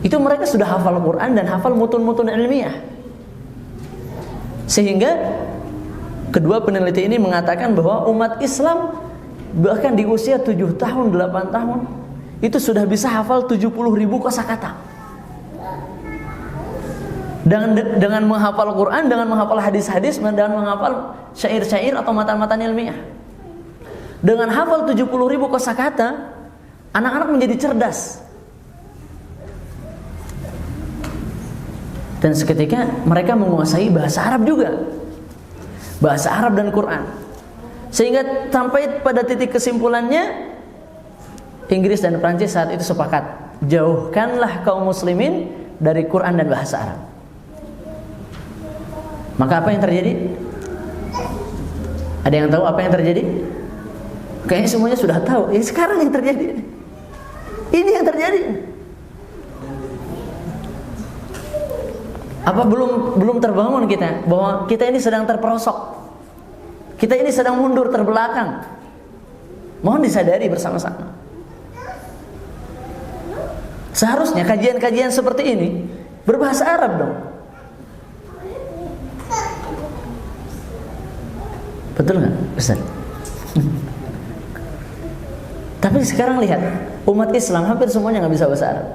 itu mereka sudah hafal Quran dan hafal mutun-mutun ilmiah. Sehingga kedua peneliti ini mengatakan bahwa umat Islam bahkan di usia 7 tahun, 8 tahun itu sudah bisa hafal 70.000 kosakata. Dengan menghafal Quran, dengan menghafal hadis-hadis, dengan menghafal syair-syair atau matan-matan ilmiah. Dengan hafal 70.000 kosakata, anak-anak menjadi cerdas. Dan seketika mereka menguasai bahasa Arab juga. Bahasa Arab dan Quran. Sehingga sampai pada titik kesimpulannya, Inggris dan Prancis saat itu sepakat, jauhkanlah kaum muslimin dari Quran dan bahasa Arab. Maka apa yang terjadi? Ada yang tahu apa yang terjadi? Kayaknya semuanya sudah tahu. Ini sekarang yang terjadi. Ini yang terjadi. Apa belum terbangun kita bahwa kita ini sedang terperosok, kita ini sedang mundur terbelakang? Mohon disadari bersama-sama. Seharusnya kajian-kajian seperti ini berbahasa Arab dong. Betul nggak, Ustaz? Tapi sekarang lihat, umat Islam hampir semuanya nggak bisa bahasa Arab.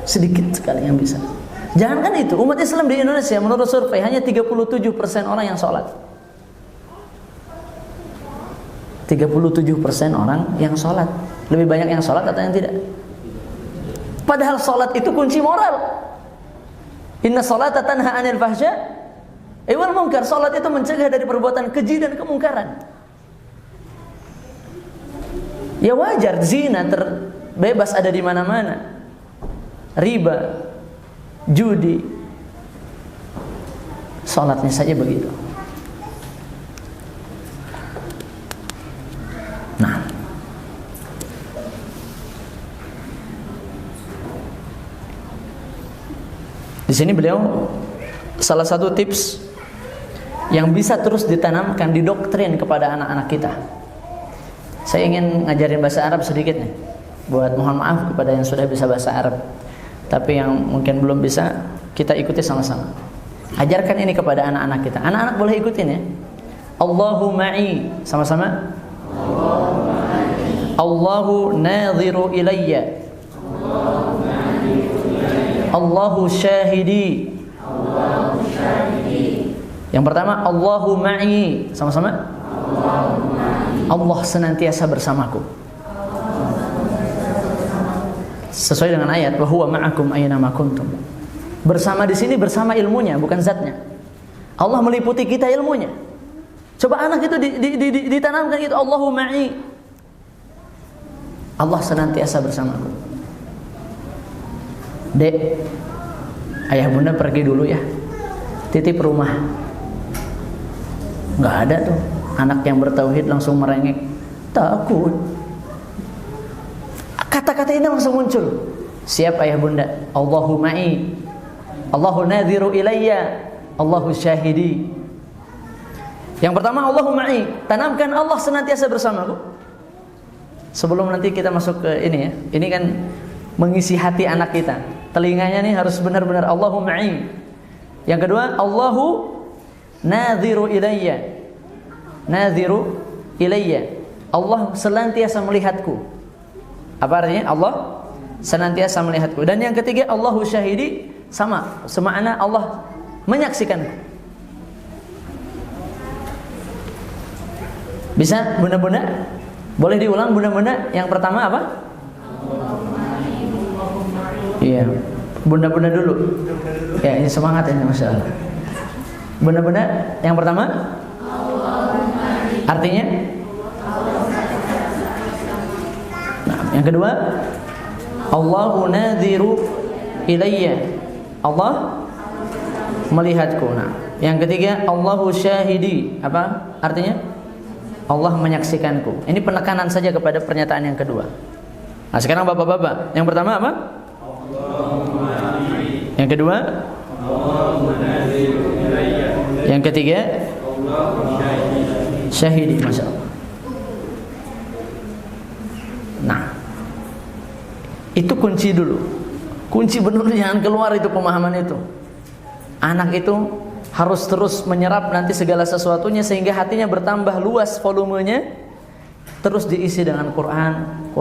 Sedikit sekali yang bisa. Jangankan itu, umat Islam di Indonesia menurut survei hanya 37% orang yang sholat. 37% orang yang sholat. Lebih banyak yang sholat atau yang tidak? Padahal sholat itu kunci moral. Inna sholata tanha anil fahsya wal munkar. Sholat itu mencegah dari perbuatan keji dan kemungkaran. Ya wajar, zina terbebas ada di mana-mana. Riba, judi, sholatnya saja begitu. Nah, di sini beliau salah satu tips yang bisa terus ditanamkan, didoktrin kepada anak-anak kita. Saya ingin ngajarin bahasa Arab sedikit nih, buat mohon maaf kepada yang sudah bisa bahasa Arab. Tapi yang mungkin belum bisa, kita ikuti sama-sama. Ajarkan ini kepada anak-anak kita. Anak-anak boleh ikutin ya. Allahu ma'i, sama-sama. Allahu nadhiru ilayya. Allahu syahidi. Yang pertama, Allahu ma'i, sama-sama. Allah senantiasa bersamaku. Sesuai dengan ayat, wa huwa ma'akum aina ma kuntum. Bersama di sini bersama ilmunya, bukan zatnya. Allah meliputi kita ilmunya. Coba anak itu ditanamkan gitu, Allahu ma'i. Allah senantiasa bersamaku. Dek, ayah bunda pergi dulu ya. Titip rumah. Nggak ada tuh anak yang bertauhid langsung merengek. Takut. Kata-kata ini langsung muncul. Siap ayah bunda. Allahu ma'i. Allahu nadhiru ilayya. Allahu syahidi. Yang pertama, Allahu ma'i. Tanamkan Allah senantiasa bersamaku. Sebelum nanti kita masuk ke ini ya. Ini kan mengisi hati anak kita. Telinganya nih harus benar-benar Allahu ma'i. Yang kedua, Allahu nadhiru ilayya. Nadhiru ilayya. Allah senantiasa melihatku. Apa artinya? Allah senantiasa melihatku. Dan yang ketiga, Allahu syahidi, sama semakna Allah menyaksikanku. Bisa bunda-bunda? Boleh diulang bunda-bunda? Yang pertama apa? Iya, bunda-bunda dulu. Ya, ini semangat ini, masya Allah. Bunda-bunda, yang pertama? Artinya? Nah, yang kedua, Allahu nadhiru ilayya. Allah melihatku. Nah, yang ketiga, Allahu syahidi. Apa artinya? Allah menyaksikanku. Ini penekanan saja kepada pernyataan yang kedua. Nah, sekarang bapak-bapak, yang pertama apa? Yang kedua? Yang ketiga? Syahidi, masya Allah. Nah, itu kunci dulu. Kunci benar, jangan keluar itu pemahaman itu. Anak itu harus terus menyerap nanti segala sesuatunya sehingga hatinya bertambah luas volumenya, terus diisi dengan Quran.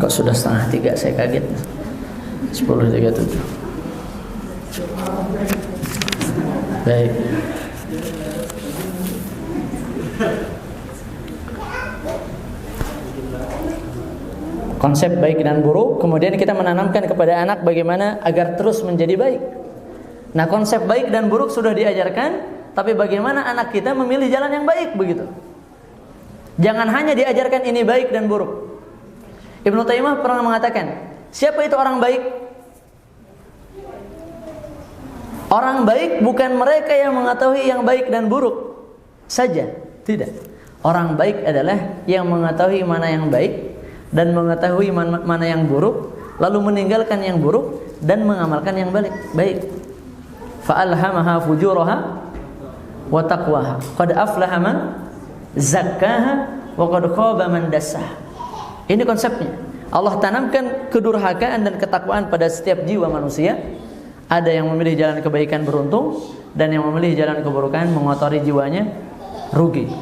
Kok sudah 2:30, saya kaget. 10:37. Baik. Konsep baik dan buruk, kemudian kita menanamkan kepada anak bagaimana agar terus menjadi baik. Nah, konsep baik dan buruk sudah diajarkan, tapi bagaimana anak kita memilih jalan yang baik, begitu. Jangan hanya diajarkan ini baik dan buruk. Ibnu Taimiyah pernah mengatakan, siapa itu orang baik? Orang baik bukan mereka yang mengetahui yang baik dan buruk saja, tidak. Orang baik adalah yang mengetahui mana yang baik dan mengetahui mana yang buruk, lalu meninggalkan yang buruk dan mengamalkan yang baik. Fa'alhamaha fujuraha wa taqwaha. Qad aflaha man zakkaha wa qad khaba man dassaha. Ini konsepnya. Allah tanamkan kedurhakaan dan ketakwaan pada setiap jiwa manusia Ada yang memilih jalan kebaikan beruntung, dan yang memilih jalan keburukan mengotori jiwanya rugi.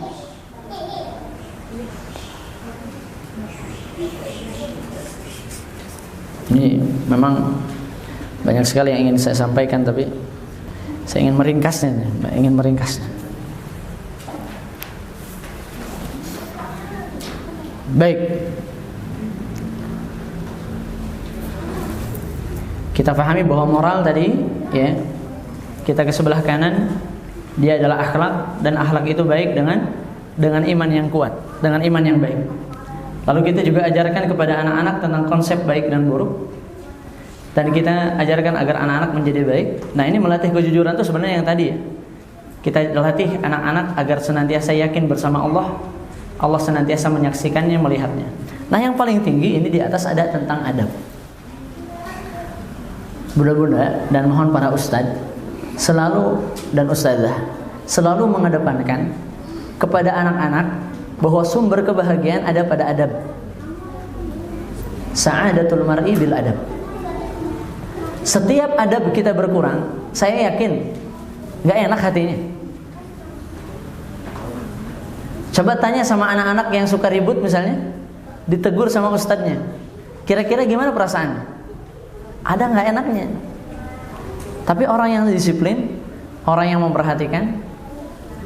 Ini memang banyak sekali yang ingin saya sampaikan, tapi saya ingin meringkasnya. Baik, kita pahami bahwa moral tadi, ya, kita ke sebelah kanan, dia adalah akhlak, dan akhlak itu baik dengan iman yang kuat, dengan iman yang baik. Lalu kita juga ajarkan kepada anak-anak tentang konsep baik dan buruk, dan kita ajarkan agar anak-anak menjadi baik. Nah, ini melatih kejujuran itu sebenarnya yang tadi, ya. Kita latih anak-anak agar senantiasa yakin bersama Allah. Allah senantiasa menyaksikannya, melihatnya. Nah, yang paling tinggi ini di atas ada tentang adab. Bunda-bunda dan mohon para ustadz selalu, dan ustadzah selalu mengedepankan kepada anak-anak bahwa sumber kebahagiaan ada pada adab. Sa'adatul mar'i bil adab. Setiap adab kita berkurang, saya yakin gak enak hatinya. Coba tanya sama anak-anak yang suka ribut misalnya, ditegur sama ustadznya, kira-kira gimana perasaan? Ada gak enaknya? Tapi orang yang disiplin, orang yang memperhatikan,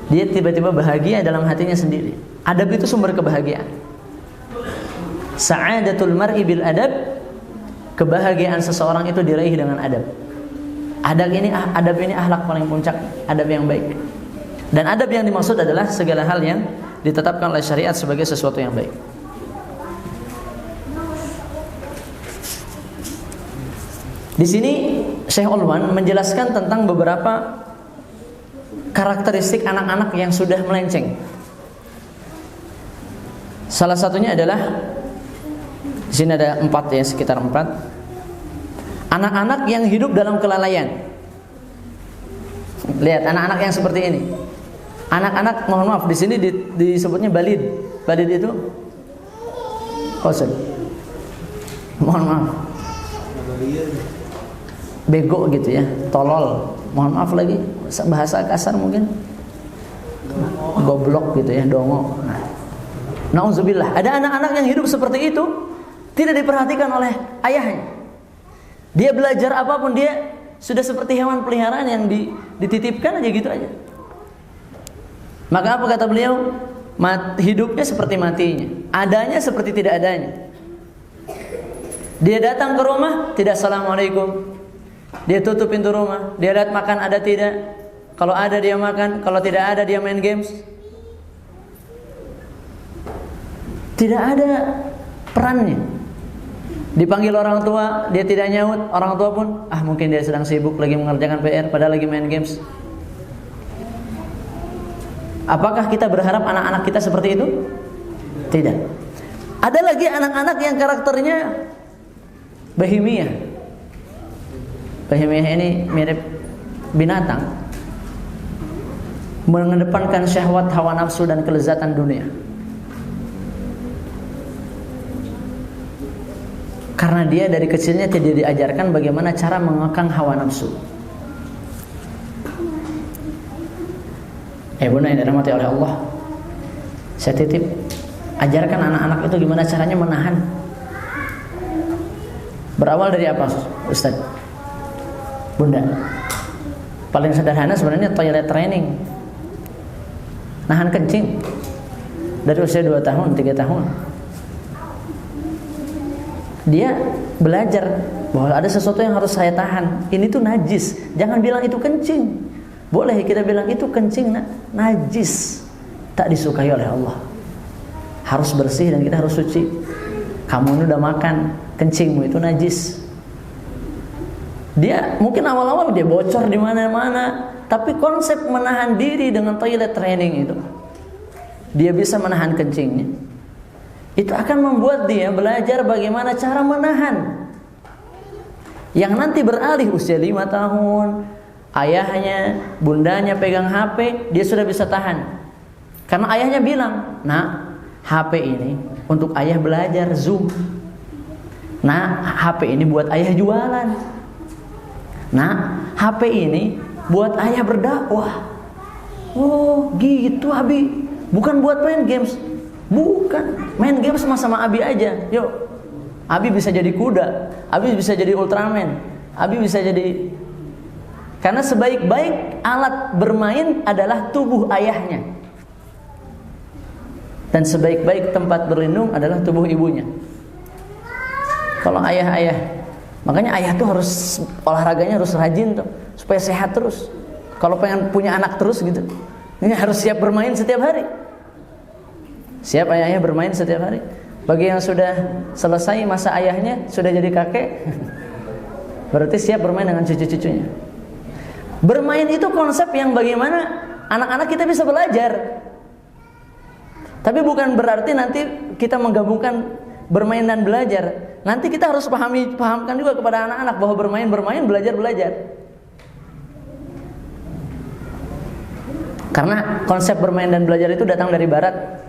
dia tiba-tiba bahagia dalam hatinya sendiri. Adab itu sumber kebahagiaan. Sa'adatul mar'i bil adab. Kebahagiaan seseorang itu diraih dengan adab. Adab ini akhlak paling puncak, adab yang baik. Dan adab yang dimaksud adalah segala hal yang ditetapkan oleh syariat sebagai sesuatu yang baik. Di sini Syekh Ulwan menjelaskan tentang beberapa karakteristik anak-anak yang sudah melenceng. Salah satunya adalah, di sini ada 4 ya, sekitar 4. Anak-anak yang hidup dalam kelalaian. Lihat anak-anak yang seperti ini. Anak-anak, mohon maaf, di sini disebutnya balid. Balid itu kosong. Mohon maaf. Bego gitu ya, tolol. Mohon maaf lagi, bahasa kasar mungkin. Goblok gitu ya, dongo. Nauzubillah. Ada anak-anak yang hidup seperti itu, tidak diperhatikan oleh ayahnya. Dia belajar apapun, dia sudah seperti hewan peliharaan yang dititipkan aja gitu aja. Maka apa kata beliau? Hidupnya seperti matinya, adanya seperti tidak adanya. Dia datang ke rumah, tidak assalamualaikum. Dia tutup pintu rumah. Dia lihat makan ada tidak. Kalau ada dia makan, kalau tidak ada dia main games. Tidak ada perannya. Dipanggil orang tua, dia tidak nyaut. Orang tua pun, mungkin dia sedang sibuk lagi mengerjakan PR, padahal lagi main games. Apakah kita berharap anak-anak kita seperti itu? Tidak. Ada lagi anak-anak yang karakternya bahimiyah. Bahimiyah ini mirip binatang, mengedepankan syahwat, hawa nafsu dan kelezatan dunia. Karena dia dari kecilnya tidak diajarkan bagaimana cara mengekang hawa nafsu. Bunda yang dirahmati oleh Allah, saya titip ajarkan anak-anak itu gimana caranya menahan. Berawal dari apa, Ustaz? Bunda, paling sederhana sebenarnya toilet training. Nahan kencing dari usia 2 tahun, 3 tahun. Dia belajar bahwa ada sesuatu yang harus saya tahan. Ini tuh najis. Jangan bilang itu kencing. Boleh kita bilang itu kencing najis, tak disukai oleh Allah. Harus bersih dan kita harus suci. Kamu ini udah makan, kencingmu itu najis. Dia mungkin awal-awal dia bocor di mana-mana, tapi konsep menahan diri dengan toilet training itu, dia bisa menahan kencingnya. Itu akan membuat dia belajar bagaimana cara menahan. Yang nanti beralih usia 5 tahun, ayahnya, bundanya pegang HP, dia sudah bisa tahan. Karena ayahnya bilang, "Nak, HP ini untuk ayah belajar Zoom. Nah, HP ini buat ayah jualan. Nah, HP ini buat ayah berdakwah. Oh gitu Abi, bukan buat main games. Bukan, main games sama Abi aja. Yuk, Abi bisa jadi kuda, Abi bisa jadi Ultraman, Abi bisa jadi. Karena sebaik-baik alat bermain adalah tubuh ayahnya, dan sebaik-baik tempat berlindung adalah tubuh ibunya. Kalau ayah-ayah, makanya ayah tuh harus olahraganya harus rajin tuh, supaya sehat terus. Kalau pengen punya anak terus gitu, ini harus siap bermain setiap hari. Siap ayahnya bermain setiap hari. Bagi yang sudah selesai masa ayahnya, sudah jadi kakek, berarti siap bermain dengan cucu-cucunya. Bermain itu konsep yang bagaimana anak-anak kita bisa belajar. Tapi bukan berarti nanti kita menggabungkan bermain dan belajar. Nanti kita harus pahamkan juga kepada anak-anak bahwa bermain, belajar. Karena konsep bermain dan belajar itu datang dari barat,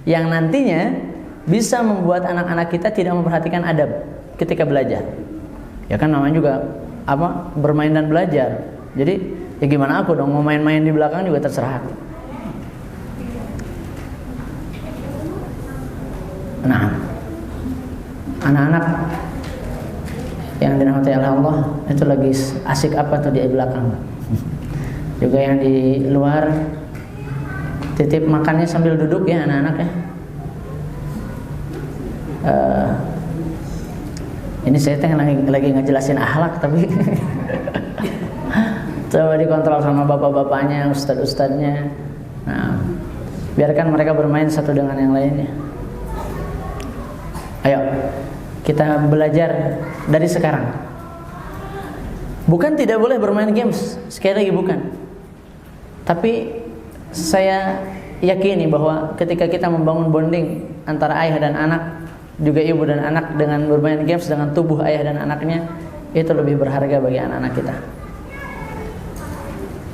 yang nantinya bisa membuat anak-anak kita tidak memperhatikan adab ketika belajar. Ya kan namanya juga apa? Bermain dan belajar. Jadi ya gimana aku dong mau main-main di belakang juga terserah aku. Nah, anak-anak yang dirahmati Allah itu lagi asik apa tuh di belakang. Juga yang di luar titip makannya sambil duduk ya anak-anak ya. Ini saya lagi ngejelasin akhlak tapi coba dikontrol sama bapak-bapaknya, ustad-ustadnya. Nah, biarkan mereka bermain satu dengan yang lainnya. Ayo kita belajar dari sekarang. Bukan tidak boleh bermain games, sekali lagi bukan. Tapi saya yakini bahwa ketika kita membangun bonding antara ayah dan anak, juga ibu dan anak dengan bermain games dengan tubuh ayah dan anaknya, itu lebih berharga bagi anak-anak kita.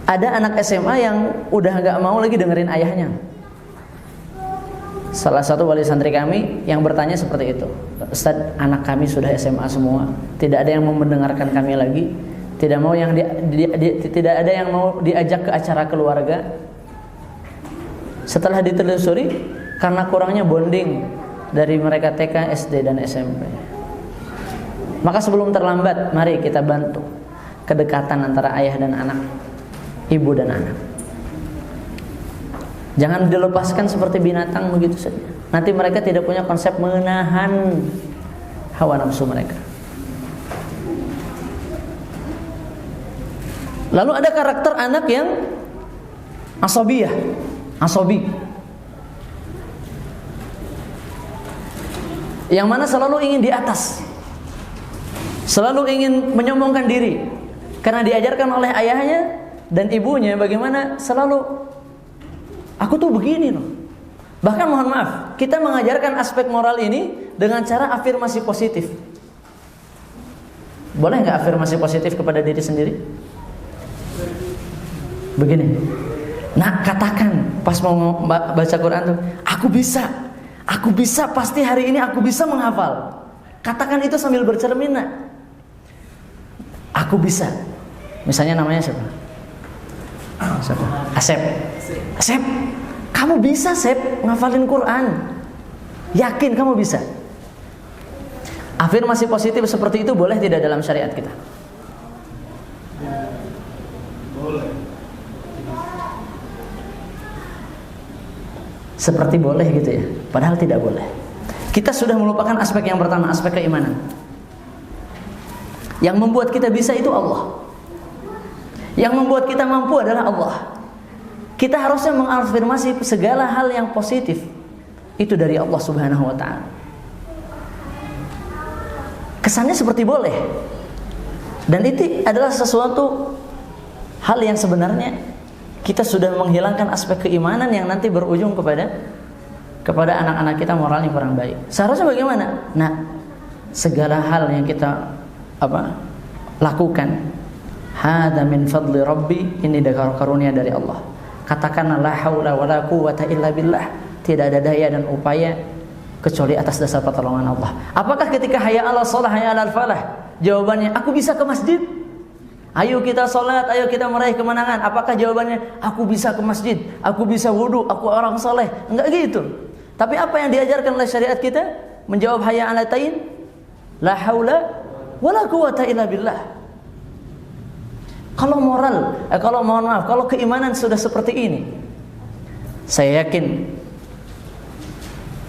Ada anak SMA yang udah gak mau lagi dengerin ayahnya. Salah satu wali santri kami yang bertanya seperti itu, Ustaz, anak kami sudah SMA semua, tidak ada yang mau mendengarkan kami lagi, tidak ada yang mau diajak ke acara keluarga. Setelah ditelusuri, karena kurangnya bonding dari mereka TK, SD, dan SMP. Maka sebelum terlambat, mari kita bantu kedekatan antara ayah dan anak, ibu dan anak. Jangan dilepaskan seperti binatang begitu saja. Nanti mereka tidak punya konsep menahan hawa nafsu mereka. Lalu ada karakter anak yang asobiyah, asobi, yang mana selalu ingin di atas, selalu ingin menyombongkan diri, karena diajarkan oleh ayahnya dan ibunya bagaimana selalu aku tuh begini loh. Bahkan mohon maaf, kita mengajarkan aspek moral ini dengan cara afirmasi positif. Boleh nggak afirmasi positif kepada diri sendiri? Begini, nah katakan pas mau baca Quran tuh, aku bisa, pasti hari ini aku bisa menghafal. Katakan itu sambil bercermin, nak. Aku bisa. Misalnya namanya siapa? Asep. Asep, kamu bisa, Sep, ngafalin Quran. Yakin kamu bisa. Afirmasi positif seperti itu boleh tidak dalam syariat kita? Boleh. Seperti boleh gitu ya, padahal tidak boleh. Kita sudah melupakan aspek yang pertama, aspek keimanan. Yang membuat kita bisa itu Allah. Yang membuat kita mampu adalah Allah. Kita harusnya mengafirmasi segala hal yang positif itu dari Allah Subhanahu wa ta'ala. Kesannya seperti boleh. Dan itu adalah sesuatu hal yang sebenarnya kita sudah menghilangkan aspek keimanan yang nanti berujung kepada anak-anak kita moralnya kurang baik. Seharusnya bagaimana? Nah, segala hal yang kita lakukan, hada min fadli rabbi, ini dari karunia dari Allah. Katakanlah la haula wala quwwata illa billah, tidak ada daya dan upaya kecuali atas dasar pertolongan Allah. Apakah ketika hayya 'alal shalah, hayya 'alal falah, jawabannya aku bisa ke masjid, Ayo kita sholat, ayo kita meraih kemenangan. Apakah jawabannya? Aku bisa ke masjid, aku bisa wudhu, aku orang soleh. Enggak gitu. Tapi apa yang diajarkan oleh syariat kita? Menjawab hayya 'alal tain, la haula wala quwata illa billah. Kalau moral, kalau keimanan sudah seperti ini, saya yakin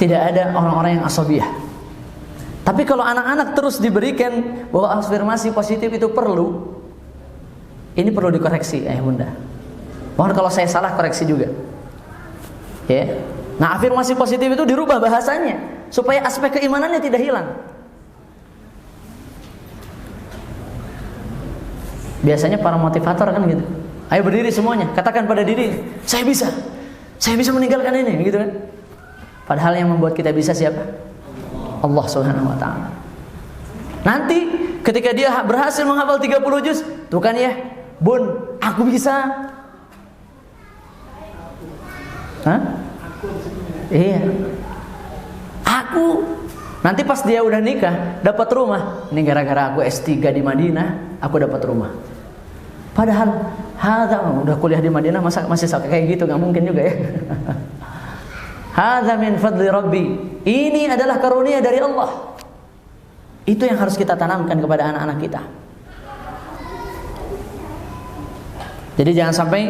tidak ada orang-orang yang asabiyah. Tapi kalau anak-anak terus diberikan bahwa afirmasi positif itu perlu, ini perlu dikoreksi, ayah bunda. Mohon kalau saya salah koreksi juga. Ya. Nah, afirmasi positif itu dirubah bahasanya supaya aspek keimanannya tidak hilang. Biasanya para motivator kan gitu. Ayo berdiri semuanya, katakan pada diri, saya bisa meninggalkan ini, gitu kan? Padahal yang membuat kita bisa siapa? Allah Subhanahu wa taala. Nanti ketika dia berhasil menghafal 30 juz, tuh kan ya, Bun, aku bisa. Hah? Iya. Aku. Nanti pas dia udah nikah, dapat rumah. Ini gara-gara aku S3 di Madinah, aku dapat rumah. Padahal udah kuliah di Madinah masih kayak gitu, nggak mungkin juga ya. Hadza min fadli Rabbi. Ini adalah karunia dari Allah. Itu yang harus kita tanamkan kepada anak-anak kita. Jadi jangan sampai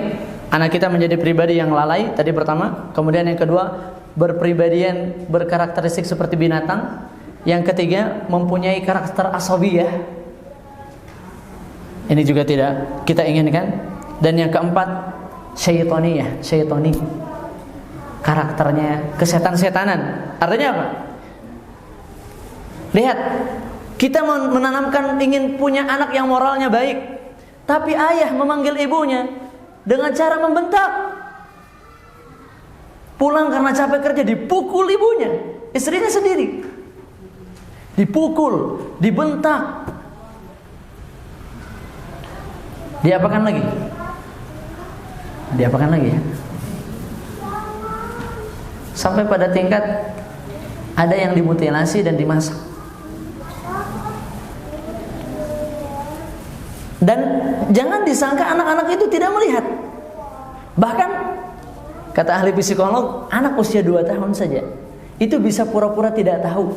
anak kita menjadi pribadi yang lalai, tadi pertama. Kemudian yang kedua, berpribadian, berkarakteristik seperti binatang. Yang ketiga, mempunyai karakter asabiyah. Ini juga tidak kita inginkan. Dan yang keempat, syaitoni. Karakternya kesetan-setanan. Artinya apa? Lihat, kita menanamkan ingin punya anak yang moralnya baik. Tapi ayah memanggil ibunya dengan cara membentak. Pulang karena capek kerja, dipukul ibunya, istrinya sendiri. Dipukul, dibentak. Diapakan lagi? Diapakan lagi ya? Sampai pada tingkat ada yang dimutilasi dan dimasak. Dan jangan disangka anak-anak itu tidak melihat. Bahkan kata ahli psikolog, anak usia 2 tahun saja itu bisa pura-pura tidak tahu.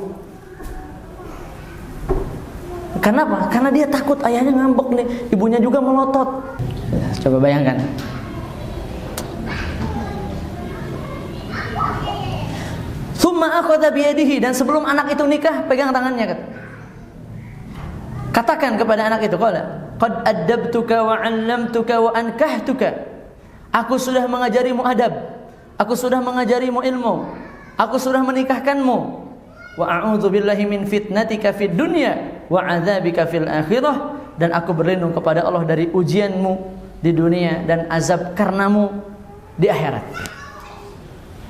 Kenapa? Karena dia takut ayahnya ngambek nih, ibunya juga melotot. Coba bayangkan. Tsumma akhadha biyadihi, dan sebelum anak itu nikah pegang tangannya. Katakan kepada anak itu, qad addabtuka wa 'allamtuka wa ankahtuka. Aku sudah mengajarimu adab, aku sudah mengajarimu ilmu, aku sudah menikahkanmu. Wa a'udzu billahi min fitnatika fid dunya wa 'adzabika fil akhirah, dan aku berlindung kepada Allah dari ujianmu di dunia dan azab karenamu di akhirat.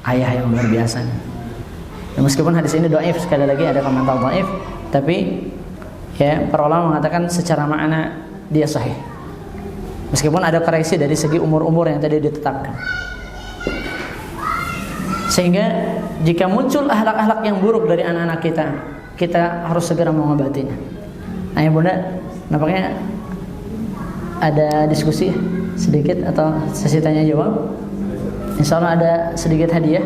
Ayah yang luar biasa. Dan meskipun hadis ini dhaif, sekali lagi ada komentar dhaif, tapi ya para ulama mengatakan secara makna dia sahih. Meskipun ada koreksi dari segi umur-umur yang tadi ditetapkan. Sehingga jika muncul akhlak-akhlak yang buruk dari anak-anak kita, kita harus segera mengobatinya. Nah ya bunda, nampaknya ada diskusi sedikit atau sesi tanya jawab. Insya Allah ada sedikit hadiah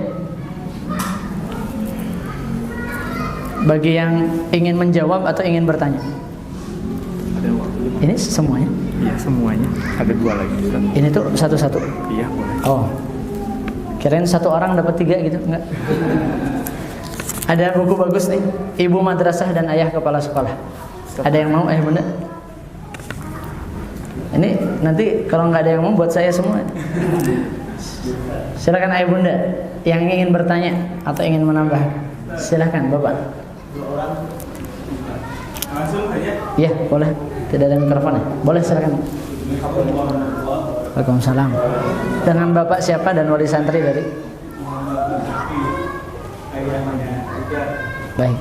bagi yang ingin menjawab atau ingin bertanya. Ini semuanya?
Iya semuanya. Ada 2 lagi.
Ini tuh satu-satu?
Iya boleh.
Oh, kirain 1 orang dapat 3 gitu? Enggak. Ada buku bagus nih, Ibu Madrasah dan Ayah Kepala Sekolah. Ada yang mau, bunda? Ini nanti kalau nggak ada yang mau buat saya semua. Silakan ayah bunda yang ingin bertanya atau ingin menambah. Silakan bapak.
Langsung saja.
Iya boleh. Tidak ada mikrofon ya? Boleh silakan. Waalaikumsalam. Dengan bapak siapa dan wali santri dari? Baik.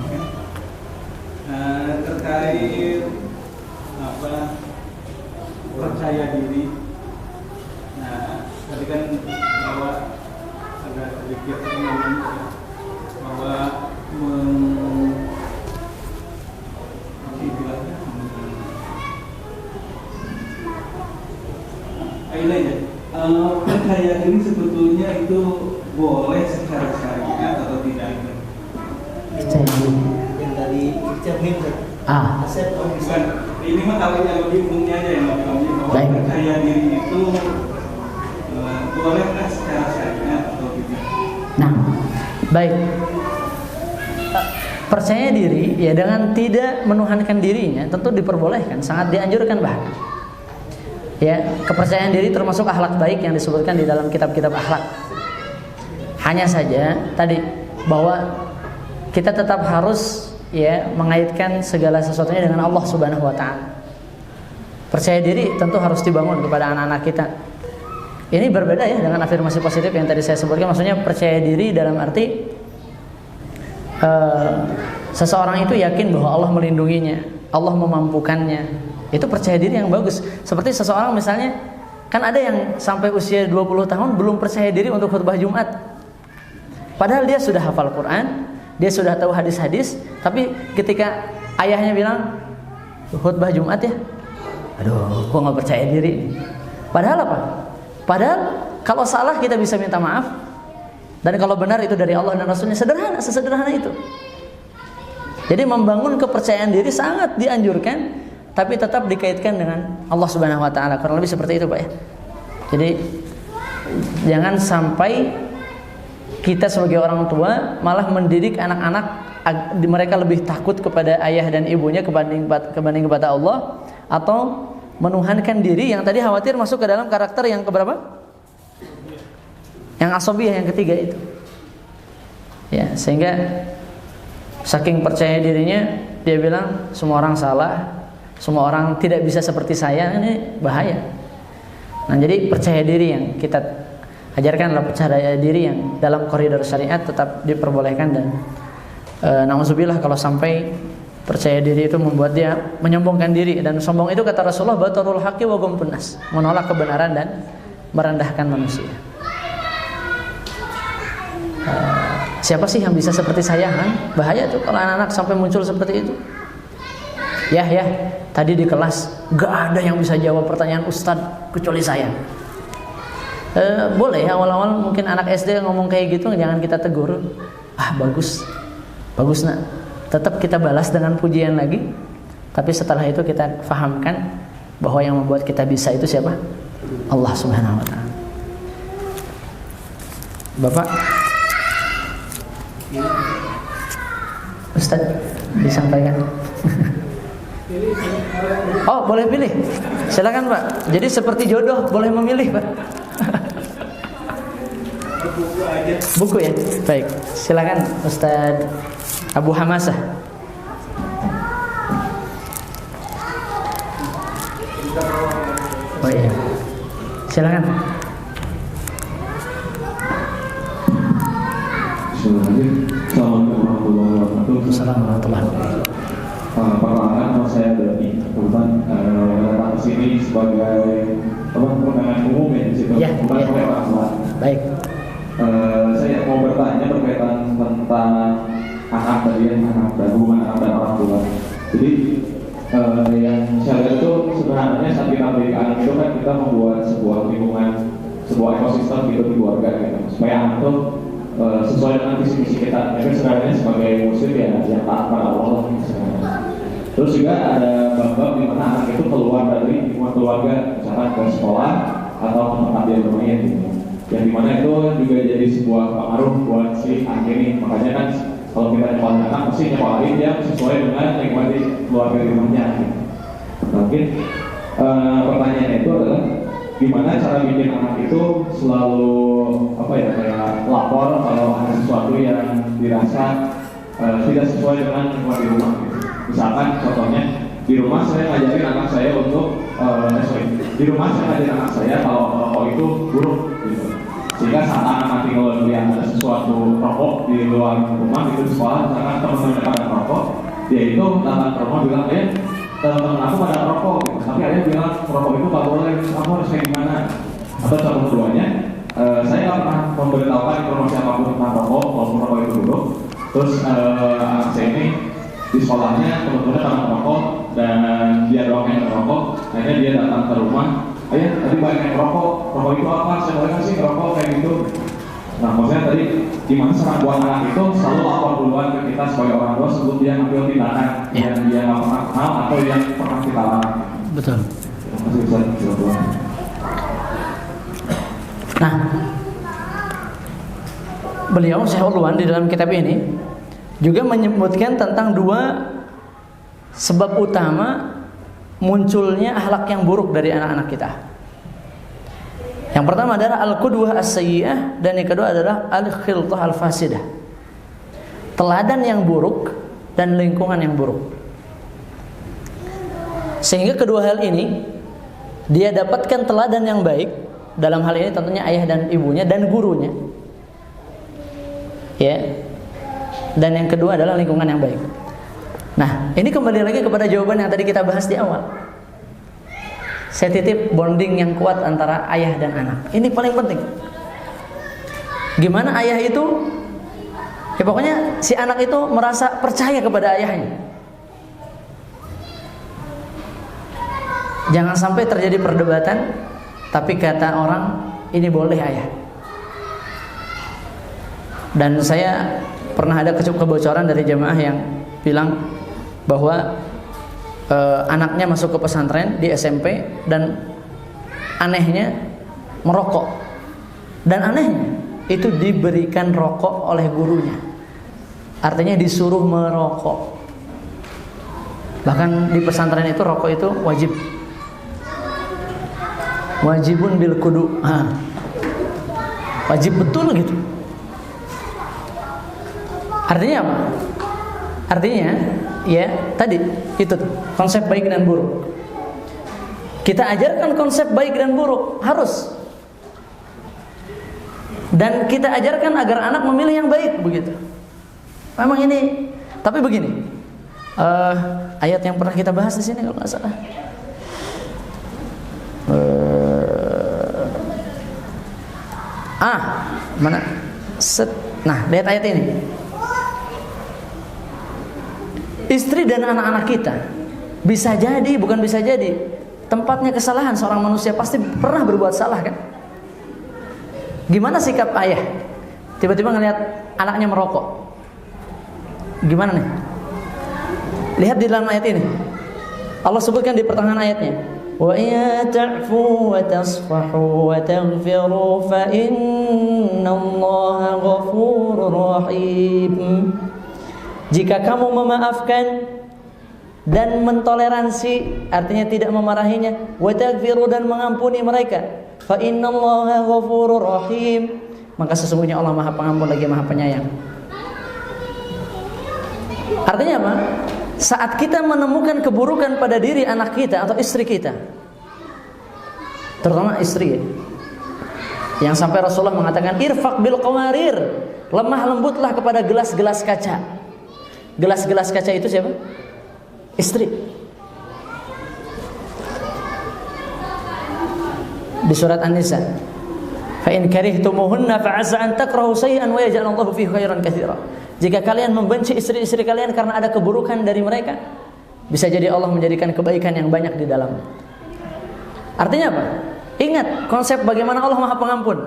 Terkait percaya diri. Nah, tadi kan bahwa ada sedikit bahwa ini aja. Percaya diri sebetulnya itu boleh secara syariat atau tidak?
Percaya diri.
Yang tadi Cermin Asep
Bukan, ini mah kalau yang lebih umumnya aja yang lebih umum bahwa
Baik.
percaya diri itu bolehkah secara syariat atau tidak?
Nah, baik. Percaya diri ya dengan tidak menuhankan dirinya tentu diperbolehkan, sangat dianjurkan bahkan. Ya, kepercayaan diri termasuk akhlak baik yang disebutkan di dalam kitab-kitab akhlak. Hanya saja tadi bahwa kita tetap harus ya mengaitkan segala sesuatunya dengan Allah Subhanahu wa taala. Percaya diri tentu harus dibangun kepada anak-anak kita. Ini berbeda ya dengan afirmasi positif yang tadi saya sebutkan, maksudnya percaya diri dalam arti seseorang itu yakin bahwa Allah melindunginya, Allah memampukannya. Itu percaya diri yang bagus. Seperti seseorang misalnya, kan ada yang sampai usia 20 tahun belum percaya diri untuk khutbah Jumat. Padahal dia sudah hafal Quran, dia sudah tahu hadis-hadis, tapi ketika ayahnya bilang khutbah Jumat ya, aduh, gua nggak percaya diri. Padahal apa? Padahal kalau salah kita bisa minta maaf, dan kalau benar itu dari Allah dan Rasulnya. Sederhana, sesederhana itu. Jadi membangun kepercayaan diri sangat dianjurkan, tapi tetap dikaitkan dengan Allah Subhanahu wa taala. Kurang lebih seperti itu, Pak ya. Jadi jangan sampai kita sebagai orang tua malah mendidik anak-anak mereka lebih takut kepada ayah dan ibunya kebanding kepada Allah, atau menuhankan diri yang tadi khawatir masuk ke dalam karakter yang keberapa? Yang asobiyah, yang ketiga itu. Ya, sehingga saking percaya dirinya dia bilang semua orang salah, semua orang tidak bisa seperti saya. Ini bahaya. Nah, jadi percaya diri yang kita ajarkanlah percaya diri yang dalam koridor syariat tetap diperbolehkan, dan na'udzubillah kalau sampai percaya diri itu membuat dia menyombongkan diri. Dan sombong itu kata Rasulullah batarul haqqi wa ghamtun nas, menolak kebenaran dan merendahkan manusia. Siapa sih yang bisa seperti saya? Bahaya tuh kalau anak-anak sampai muncul seperti itu. Ya, tadi di kelas gak ada yang bisa jawab pertanyaan Ustadz kecuali saya. Boleh awal-awal mungkin anak SD ngomong kayak gitu, jangan kita tegur. Bagus nak. Tetap kita balas dengan pujian lagi. Tapi setelah itu kita fahamkan bahwa yang membuat kita bisa itu siapa? Allah Subhanahu wa taala. Bapak Ustaz disampaikan. Oh, boleh pilih. Silakan, Pak. Jadi seperti jodoh, boleh memilih, Pak. Buku ya? Baik. Silakan Ustaz Abu Hamasah. Oh iya. Silakan.
Assalamualaikum warahmatullahi wabarakatuh.
Assalamualaikum warahmatullahi wabarakatuh.
Pertanyaan mau saya dari kebetulan datang ke sini sebagai undangan umum ya di situ. Bukan sebagai orang.
Baik.
Saya mau bertanya berkaitan tentang anak dan hubungan anak dan orang tua. Jadi yang saya lihat itu sebenarnya saat kita mendidik anak itu kan kita membuat sebuah lingkungan, sebuah ekosistem gitu di keluarga gitu, supaya anak itu sesuai dengan visi misi kita. Tapi sebenarnya sebagai muslim ya yang taat pada Allah sebenarnya. Terus juga ada bab-bab di mana anak itu keluar dari lingkungan keluarga, misalkan ke sekolah atau ke tempat dia bermain gitu. Yang dimana itu juga jadi sebuah pengaruh buat si anak ini. Makanya kan kalau kita nyekolahin anak pasti nyekolahin dia sesuai dengan lingkungan di keluarga di rumahnya. Mungkin pertanyaannya itu adalah gimana cara bikin anak itu selalu kayak lapor kalau ada sesuatu yang dirasa tidak sesuai dengan lingkungan di rumah gitu. Misalkan contohnya di rumah saya ngajarin anak saya untuk di rumah saya ngajarin anak saya kalau rokok itu buruk gitu. Sehingga saat anak nanti kalau melihat ada sesuatu rokok di luar rumah gitu di sekolah, misalkan teman-teman pada rokok, dia itu datang ke rumah bilang teman-teman aku pada rokok gitu. Tapi ayah bilang rokok itu nggak boleh, kamu harus kayak gimana? Atau contoh keduanya, saya nggak pernah memberitahukan informasi apapun tentang rokok walaupun rokok itu buruk. Terus anak saya ini di sekolahnya teman-temannya pada rokok dan dia doang yang rokok. Akhirnya dia datang ke rumah, ayah tadi banyak yang rokok itu apa, saya boleh nggak sih ngerokok kayak gitu. Nah maksudnya tadi gimana cara buat anak itu selalu lapor duluan ke kita sebagai orang tua sebelum dia ngambil tindakan yang dia nggak pernah kenal atau yang pernah kita larang.
Betul.
Masih bisa dicoba.
Nah, beliau Syekh Urwan di dalam kitab ini juga menyebutkan tentang dua sebab utama munculnya akhlak yang buruk dari anak-anak kita. Yang pertama adalah al-qudwah as-sayyi'ah dan yang kedua adalah al-khilthah al-fasidah. Teladan yang buruk dan lingkungan yang buruk. Sehingga kedua hal ini dia dapatkan teladan yang baik, dalam hal ini tentunya ayah dan ibunya dan gurunya. Ya. Dan yang kedua adalah lingkungan yang baik. Nah, ini kembali lagi kepada jawaban yang tadi kita bahas di awal. Saya titip bonding yang kuat antara ayah dan anak. Ini paling penting. Gimana ayah itu? Ya pokoknya si anak itu merasa percaya kepada ayahnya. Jangan sampai terjadi perdebatan, tapi kata orang ini boleh ayah. Dan saya pernah ada kebocoran dari jamaah yang bilang bahwa anaknya masuk ke pesantren di SMP dan anehnya merokok. Dan anehnya itu diberikan rokok oleh gurunya. Artinya disuruh merokok. Bahkan di pesantren itu rokok itu wajib. Wajibun bil kudu. Wajib betul gitu. Artinya apa? Artinya ya tadi itu konsep baik dan buruk. Kita ajarkan konsep baik dan buruk harus. Dan kita ajarkan agar anak memilih yang baik begitu. Memang ini, tapi begini. Ayat yang pernah kita bahas di sini kalau nggak salah. Mana? Nah, lihat ayat ini. Istri dan anak-anak kita bisa jadi, bukan bisa jadi, tempatnya kesalahan. Seorang manusia pasti pernah berbuat salah kan? Gimana sikap ayah? Tiba-tiba ngelihat anaknya merokok. Gimana nih? Lihat di dalam ayat ini. Allah sebutkan di pertengahan ayatnya. Wa in ta'fu wa tasfahu wa taghfiru fa innallaha ghafurur rahim. Jika kamu memaafkan dan mentoleransi, artinya tidak memarahinya, wa taghfiru dan mengampuni mereka, fa innallaha ghafurur rahim, maka sesungguhnya Allah Maha Pengampun lagi Maha Penyayang. Artinya apa? Saat kita menemukan keburukan pada diri anak kita atau istri kita, terutama istri ya, yang sampai Rasulullah mengatakan irfaq bil qawarir, lemah lembutlah kepada gelas-gelas kaca. Gelas-gelas kaca itu siapa? Istri. Di surat An-Nisa, fa in karihtumuhunna fa 'asa an takrahu shay'an wa yaj'al Allahu fihi khairan katsira. Jika kalian membenci istri-istri kalian karena ada keburukan dari mereka, bisa jadi Allah menjadikan kebaikan yang banyak di dalam. Artinya apa? Ingat konsep bagaimana Allah Maha Pengampun.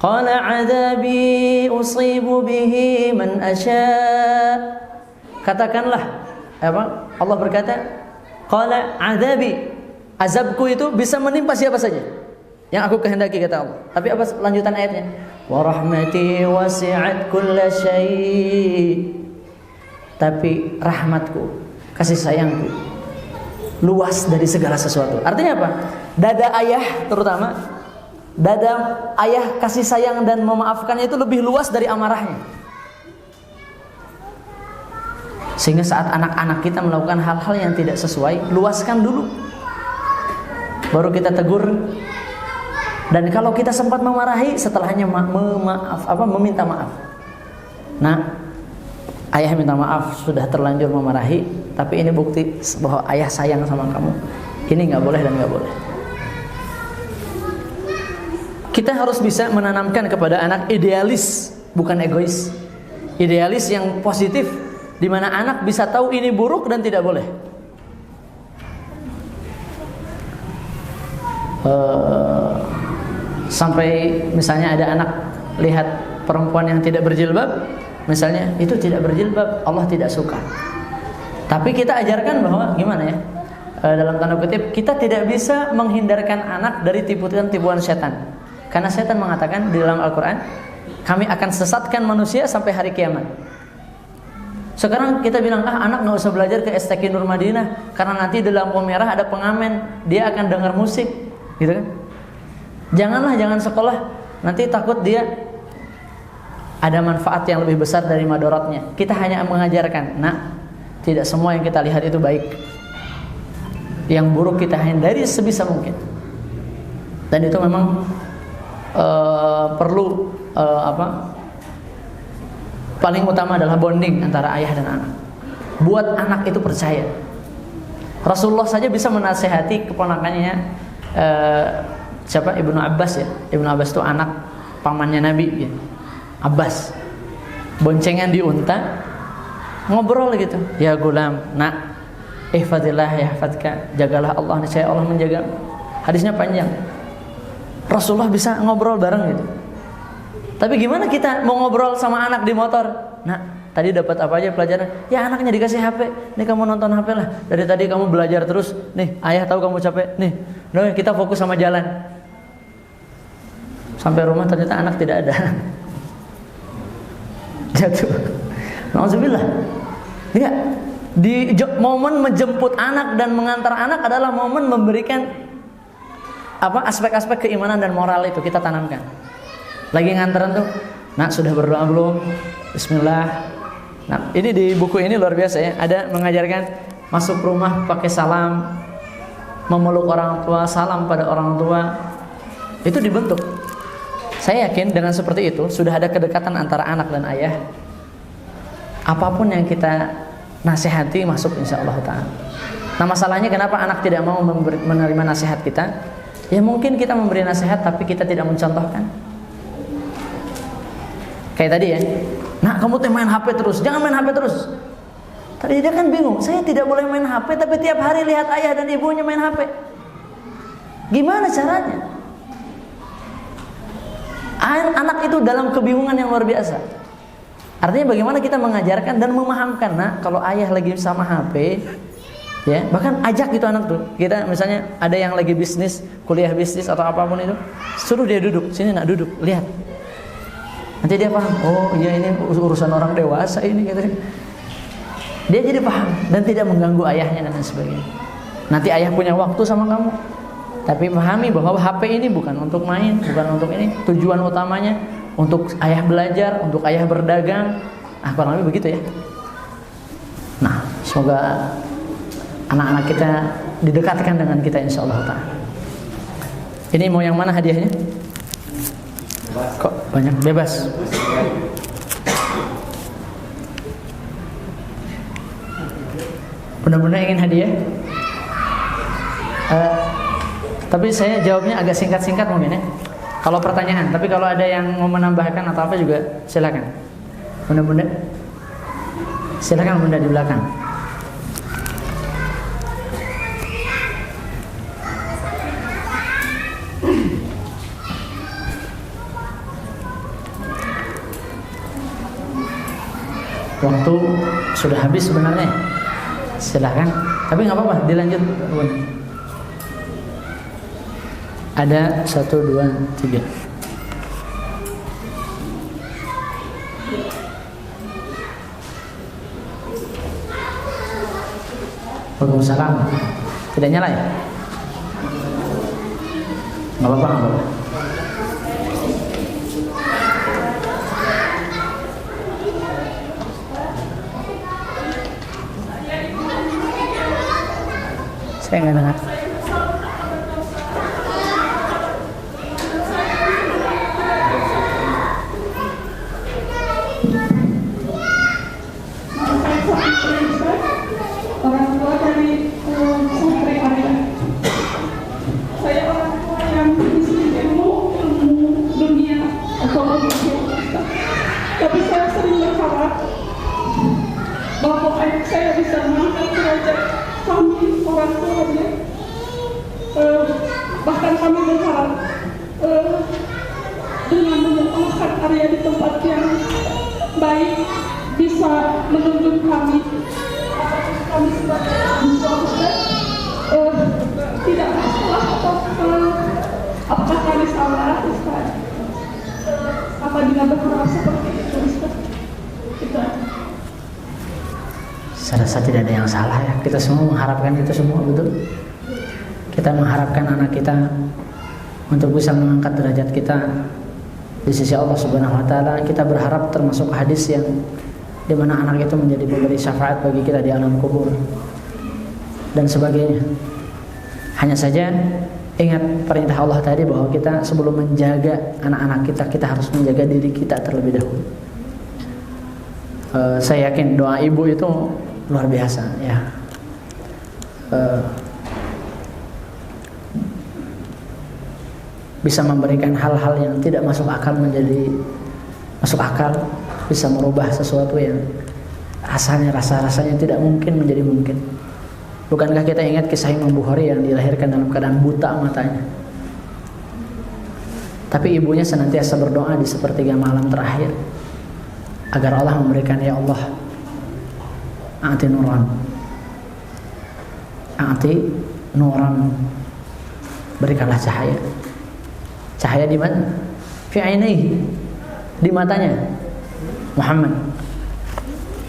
Qala 'adzabi usibu bihi man asya. Katakanlah apa? Allah berkata, qala 'adzabi, azabku itu bisa menimpa siapa saja yang aku kehendaki, kata Allah. Tapi apa lanjutan ayatnya? Wa rahmati wasi'at kulla syai'. Tapi rahmatku, kasih sayangku luas dari segala sesuatu. Artinya apa? Dada ayah terutama, dada ayah kasih sayang dan memaafkannya itu lebih luas dari amarahnya. Sehingga saat anak-anak kita melakukan hal-hal yang tidak sesuai, luaskan dulu, baru kita tegur. Dan kalau kita sempat memarahi, setelahnya meminta maaf. Nah, ayah minta maaf sudah terlanjur memarahi, tapi ini bukti bahwa ayah sayang sama kamu. Ini nggak boleh dan nggak boleh. Kita harus bisa menanamkan kepada anak idealis, bukan egois. Idealis yang positif, di mana anak bisa tahu ini buruk dan tidak boleh. sampai misalnya ada anak lihat perempuan yang tidak berjilbab, misalnya itu tidak berjilbab, Allah tidak suka. Tapi kita ajarkan bahwa gimana ya, dalam tanda kutip, kita tidak bisa menghindarkan anak dari tipuan setan. Karena setan mengatakan di dalam Al-Quran, kami akan sesatkan manusia sampai hari kiamat. Sekarang kita bilang, anak gak usah belajar ke STQ Nur Madinah, karena nanti di lampu merah ada pengamen, dia akan dengar musik, gitu kan? Jangan sekolah, nanti takut dia ada manfaat yang lebih besar dari madorotnya. Kita hanya mengajarkan, tidak semua yang kita lihat itu baik. Yang buruk kita hindari sebisa mungkin. Dan itu memang perlu paling utama adalah bonding antara ayah dan anak. Buat anak itu percaya. Rasulullah saja bisa menasehati keponakannya, siapa? Ibnu Abbas ya. Ibnu Abbas itu anak pamannya Nabi ya. Abbas. Boncengan di unta, ngobrol gitu. Ya gulam, ihfadillah yahfadka. Jagalah Allah, niscaya Allah menjaga. Hadisnya panjang. Rasulullah bisa ngobrol bareng gitu. Tapi gimana kita mau ngobrol sama anak di motor? Tadi dapat apa aja pelajaran? Ya anaknya dikasih HP. Nih kamu nonton HP lah. Dari tadi kamu belajar terus. Nih ayah tahu kamu capek. Nih, kita fokus sama jalan. Sampai rumah ternyata anak tidak ada. Jatuh. Nauzubillah. Ya, di momen menjemput anak dan mengantar anak adalah momen memberikan aspek-aspek keimanan dan moral itu kita tanamkan. Lagi nganteran tuh, sudah berdoa belum? Bismillah. Ini di buku ini luar biasa ya. Ada mengajarkan masuk rumah pakai salam, memeluk orang tua, salam pada orang tua. Itu dibentuk. Saya yakin dengan seperti itu sudah ada kedekatan antara anak dan ayah. Apapun yang kita nasihati masuk insyaallah ta'ala. Masalahnya kenapa anak tidak mau menerima nasihat kita? Ya mungkin kita memberi nasihat tapi kita tidak mencontohkan. Kayak tadi ya, kamu tuh main HP terus, jangan main HP terus. Tadi dia kan bingung, saya tidak boleh main HP tapi tiap hari lihat ayah dan ibunya main HP. Gimana caranya? Anak itu dalam kebingungan yang luar biasa. Artinya bagaimana kita mengajarkan dan memahamkan, kalau ayah lagi sama HP, ya bahkan ajak gitu anak tuh. Kita misalnya ada yang lagi bisnis, kuliah bisnis atau apapun itu, suruh dia duduk, sini duduk, lihat. Nanti dia paham, oh iya ini urusan orang dewasa ini gitu. Dia jadi paham dan tidak mengganggu ayahnya dan sebagainya. Nanti ayah punya waktu sama kamu, tapi pahami bahwa HP ini bukan untuk main, bukan untuk ini. Tujuan utamanya untuk ayah belajar, untuk ayah berdagang. Kurang lebih begitu ya. Semoga anak-anak kita didekatkan dengan kita insyaallah ta'ala. Ini mau yang mana hadiahnya? Kok banyak? Bebas. Benar-benar ingin hadiah? Tapi saya jawabnya agak singkat-singkat mungkin ya. Kalau pertanyaan, tapi kalau ada yang mau menambahkan atau apa juga silakan. Bunda-bunda, silakan bunda di belakang. Waktu sudah habis sebenarnya. Silakan. Tapi nggak apa-apa, dilanjut. Ada 1, 2, 3. Waalaikumsalam. Tidak nyala ya? Nggak apa-apa, nggak apa-apa. Saya nggak dengar.
Orang tua dari santri Arya. Saya orang tua yang miskin ilmu dunia ekonomi. Tapi saya sering berharap bahwa ayah saya bisa mengangkat derajat kami orang tuanya Bahkan kami berharap dengan menyempurnakan area di tempat yang baik bisa menuntut kami sebagai mahasiswa Ustaz tidak masalah apakah kami salah Ustaz, apabila berharap seperti itu Ustaz. Kita
Saya rasa tidak ada yang salah ya. Kita semua mengharapkan itu semua, betul. Kita mengharapkan anak kita untuk bisa mengangkat derajat kita di sisi Allah Subhanahu wa taala. Kita berharap termasuk hadis yang di mana anak itu menjadi pemberi syafaat bagi kita di alam kubur dan sebagainya. Hanya saja ingat perintah Allah tadi bahwa kita sebelum menjaga anak-anak kita, kita harus menjaga diri kita terlebih dahulu. Saya yakin doa ibu itu luar biasa ya. Bisa memberikan hal-hal yang tidak masuk akal menjadi masuk akal, bisa merubah sesuatu yang rasanya tidak mungkin menjadi mungkin. Bukankah kita ingat kisah Imam Bukhari yang dilahirkan dalam keadaan buta matanya, tapi ibunya senantiasa berdoa di sepertiga malam terakhir agar Allah memberikan, ya Allah, a'ti nuran, berikanlah cahaya. Cahaya di mana? Fi ainaihi, di matanya Muhammad.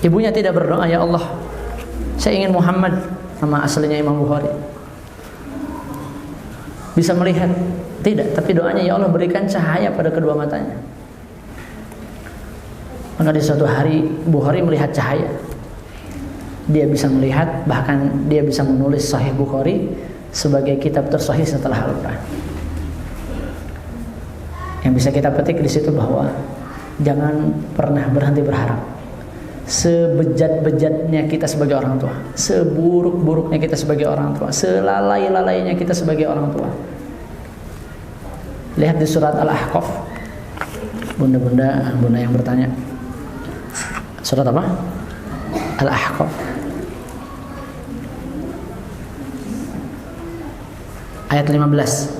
Ibunya tidak berdoa, ya Allah, saya ingin Muhammad, nama aslinya Imam Bukhari, bisa melihat. Tidak, tapi doanya, ya Allah, berikan cahaya pada kedua matanya. Maka di suatu hari Bukhari melihat cahaya. Dia bisa melihat, bahkan dia bisa menulis Sahih Bukhari sebagai kitab tersahih setelah Al-Quran. Yang bisa kita petik di situ bahwa jangan pernah berhenti berharap. Sebejat-bejatnya kita sebagai orang tua, seburuk-buruknya kita sebagai orang tua, selalai-lalainya kita sebagai orang tua. Lihat di surat Al-Ahqaf. Bunda yang bertanya, surat apa? Al-Ahqaf ayat 15.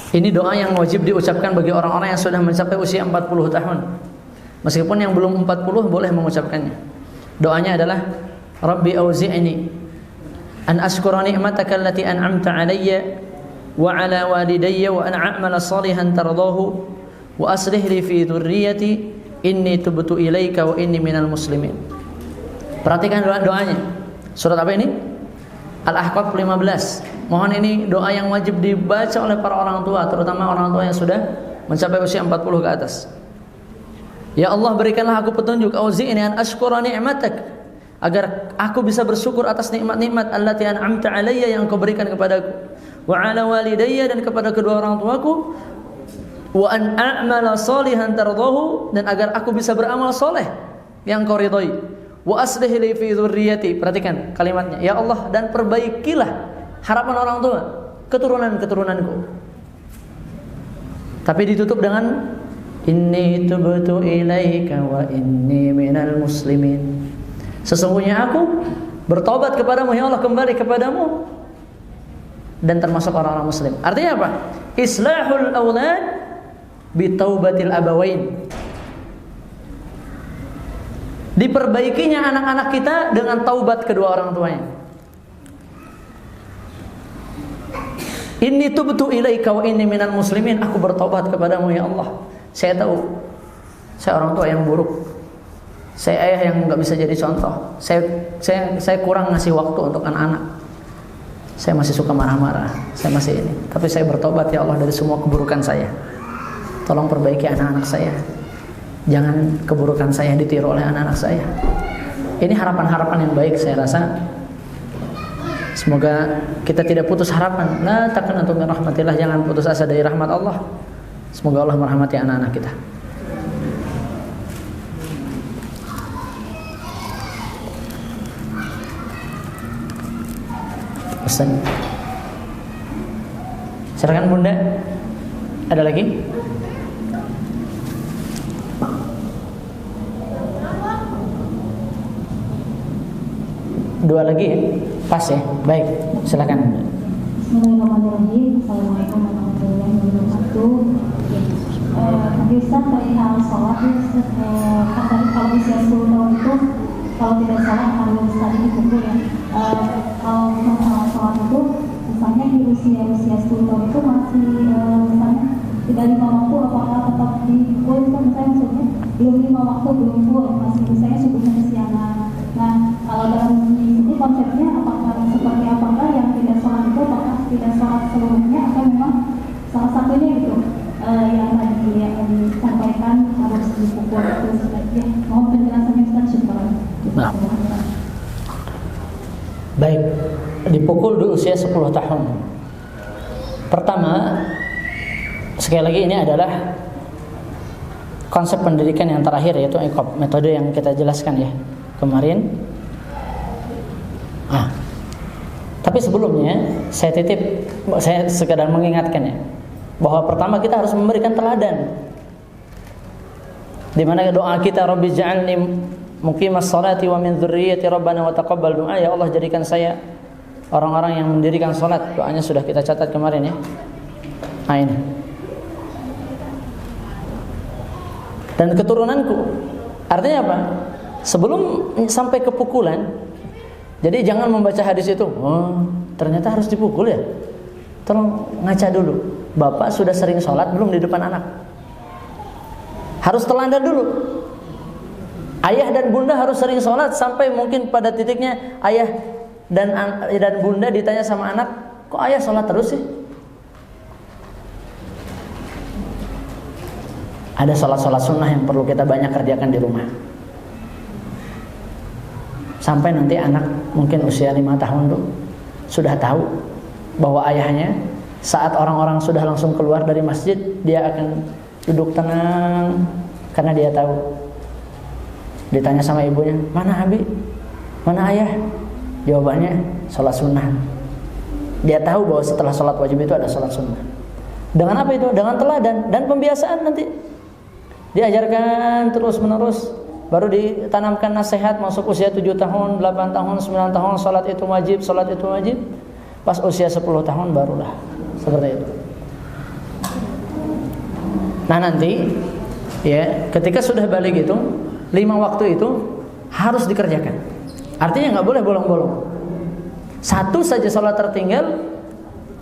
Ini doa yang wajib diucapkan bagi orang-orang yang sudah mencapai usia 40 tahun. Meskipun yang belum 40 boleh mengucapkannya. Doanya adalah Rabbi auzi'ni an ashkura ni'mataka allati an'amta 'alayya wa 'ala walidayya wa an a'mala salihan tardahu wa aslih li fi dhurriyyati inni tubtu ilaika wa inni minal muslimin. Perhatikan doanya. Surat apa ini? Al-Ahqaf 15. Mohon ini doa yang wajib dibaca oleh para orang tua, terutama orang tua yang sudah mencapai usia 40 ke atas. Ya Allah, berikanlah aku petunjuk, auzi'ni an ashkura ni'matak, agar aku bisa bersyukur atas nikmat-nikmat allati an'amta 'alayya, yang Kau berikan kepadaku, wa 'ala walidayya, dan kepada kedua orang tuaku, wa an a'mala salihan tardahu, dan agar aku bisa beramal soleh yang Kau ridhai, wa aslih li fi dzurriyyati. Perhatikan kalimatnya, ya Allah, dan perbaikilah harapan orang tua, keturunan-keturunanku. Tapi ditutup dengan inni tubtu ilaika wa inni minal muslimin. Sesungguhnya aku bertobat kepadamu, ya Allah, kembali kepadamu, dan termasuk orang-orang muslim. Artinya apa? Islahul aulad bitaubatil abawain. Diperbaikinya anak-anak kita dengan taubat kedua orang tuanya. Inni tubtu ilaika wa inni minal muslimin. Aku bertobat kepadamu, ya Allah. Saya tahu saya orang tua yang buruk. Saya ayah yang enggak bisa jadi contoh. Saya kurang ngasih waktu untuk anak-anak. Saya masih suka marah-marah. Saya masih ini. Tapi saya bertobat, ya Allah, dari semua keburukan saya. Tolong perbaiki anak-anak saya. Jangan keburukan saya ditiru oleh anak-anak saya. Ini harapan-harapan yang baik, saya rasa. Semoga kita tidak putus harapan. La taqnatu min rahmatillah, jangan putus asa dari rahmat Allah. Semoga Allah merahmati anak-anak kita. Ustaz, silakan Bunda. Ada lagi? Dua lagi ya. Pas ya? Baik, silakan.
Bismillahirrahmanirrahim. Assalamualaikum warahmatullahi wabarakatuh. Tadi Ustaz perihal sholat, kan tadi kalau usia 10 tahun itu kalau tidak salah harus tadi dipukul ya. Kalau masalah sholat itu misalnya di usia 10 tahun itu masih misalnya tidak 5 waktu, apakah tetap dipukul itu misalnya maksudnya belum 5 waktu, belum full, masih misalnya subuhnya kesiangan. Nah, kalau dalam ini konsepnya apakah seperti apakah yang tidak sholat itu apakah tidak sholat seluruhnya atau memang salah satunya gitu yang tadi yang disampaikan harus dipukul itu sebaiknya. Mohon penjelasannya Ustaz, syukur.
Nah. Baik, dipukul di usia 10 tahun. Pertama, sekali lagi ini adalah konsep pendidikan yang terakhir, yaitu iqab, metode yang kita jelaskan ya kemarin. Tapi sebelumnya saya sekadar mengingatkan ya, bahwa pertama kita harus memberikan teladan. Di mana doa kita, Rabbi ja'alni muqimas sholati wa min dzurriyyati rabbana wa taqabbal du'a, ya Allah jadikan saya orang-orang yang mendirikan salat. Doanya sudah kita catat kemarin ya. Nah ini. Dan keturunanku. Artinya apa? Sebelum sampai ke pukulan, jadi jangan membaca hadis itu, oh ternyata harus dipukul ya. Tolong ngaca dulu. Bapak sudah sering sholat belum di depan anak? Harus teladan dulu. Ayah dan bunda harus sering sholat sampai mungkin pada titiknya ayah dan bunda ditanya sama anak, kok ayah sholat terus sih? Ada sholat-sholat sunnah yang perlu kita banyak kerjakan di rumah. Sampai nanti anak mungkin usia 5 tahun tuh sudah tahu bahwa ayahnya saat orang-orang sudah langsung keluar dari masjid, dia akan duduk tenang karena dia tahu. Ditanya sama ibunya, mana Abi? Mana ayah? Jawabannya sholat sunnah. Dia tahu bahwa setelah sholat wajib itu ada sholat sunnah. Dengan apa itu? Dengan teladan dan pembiasaan nanti. Diajarkan terus menerus. Baru ditanamkan nasihat masuk usia 7 tahun, 8 tahun, 9 tahun salat itu wajib, salat itu wajib. Pas usia 10 tahun barulah seperti itu. Nah nanti ya ketika sudah balik itu 5 waktu itu harus dikerjakan. Artinya nggak boleh bolong-bolong. Satu saja salat tertinggal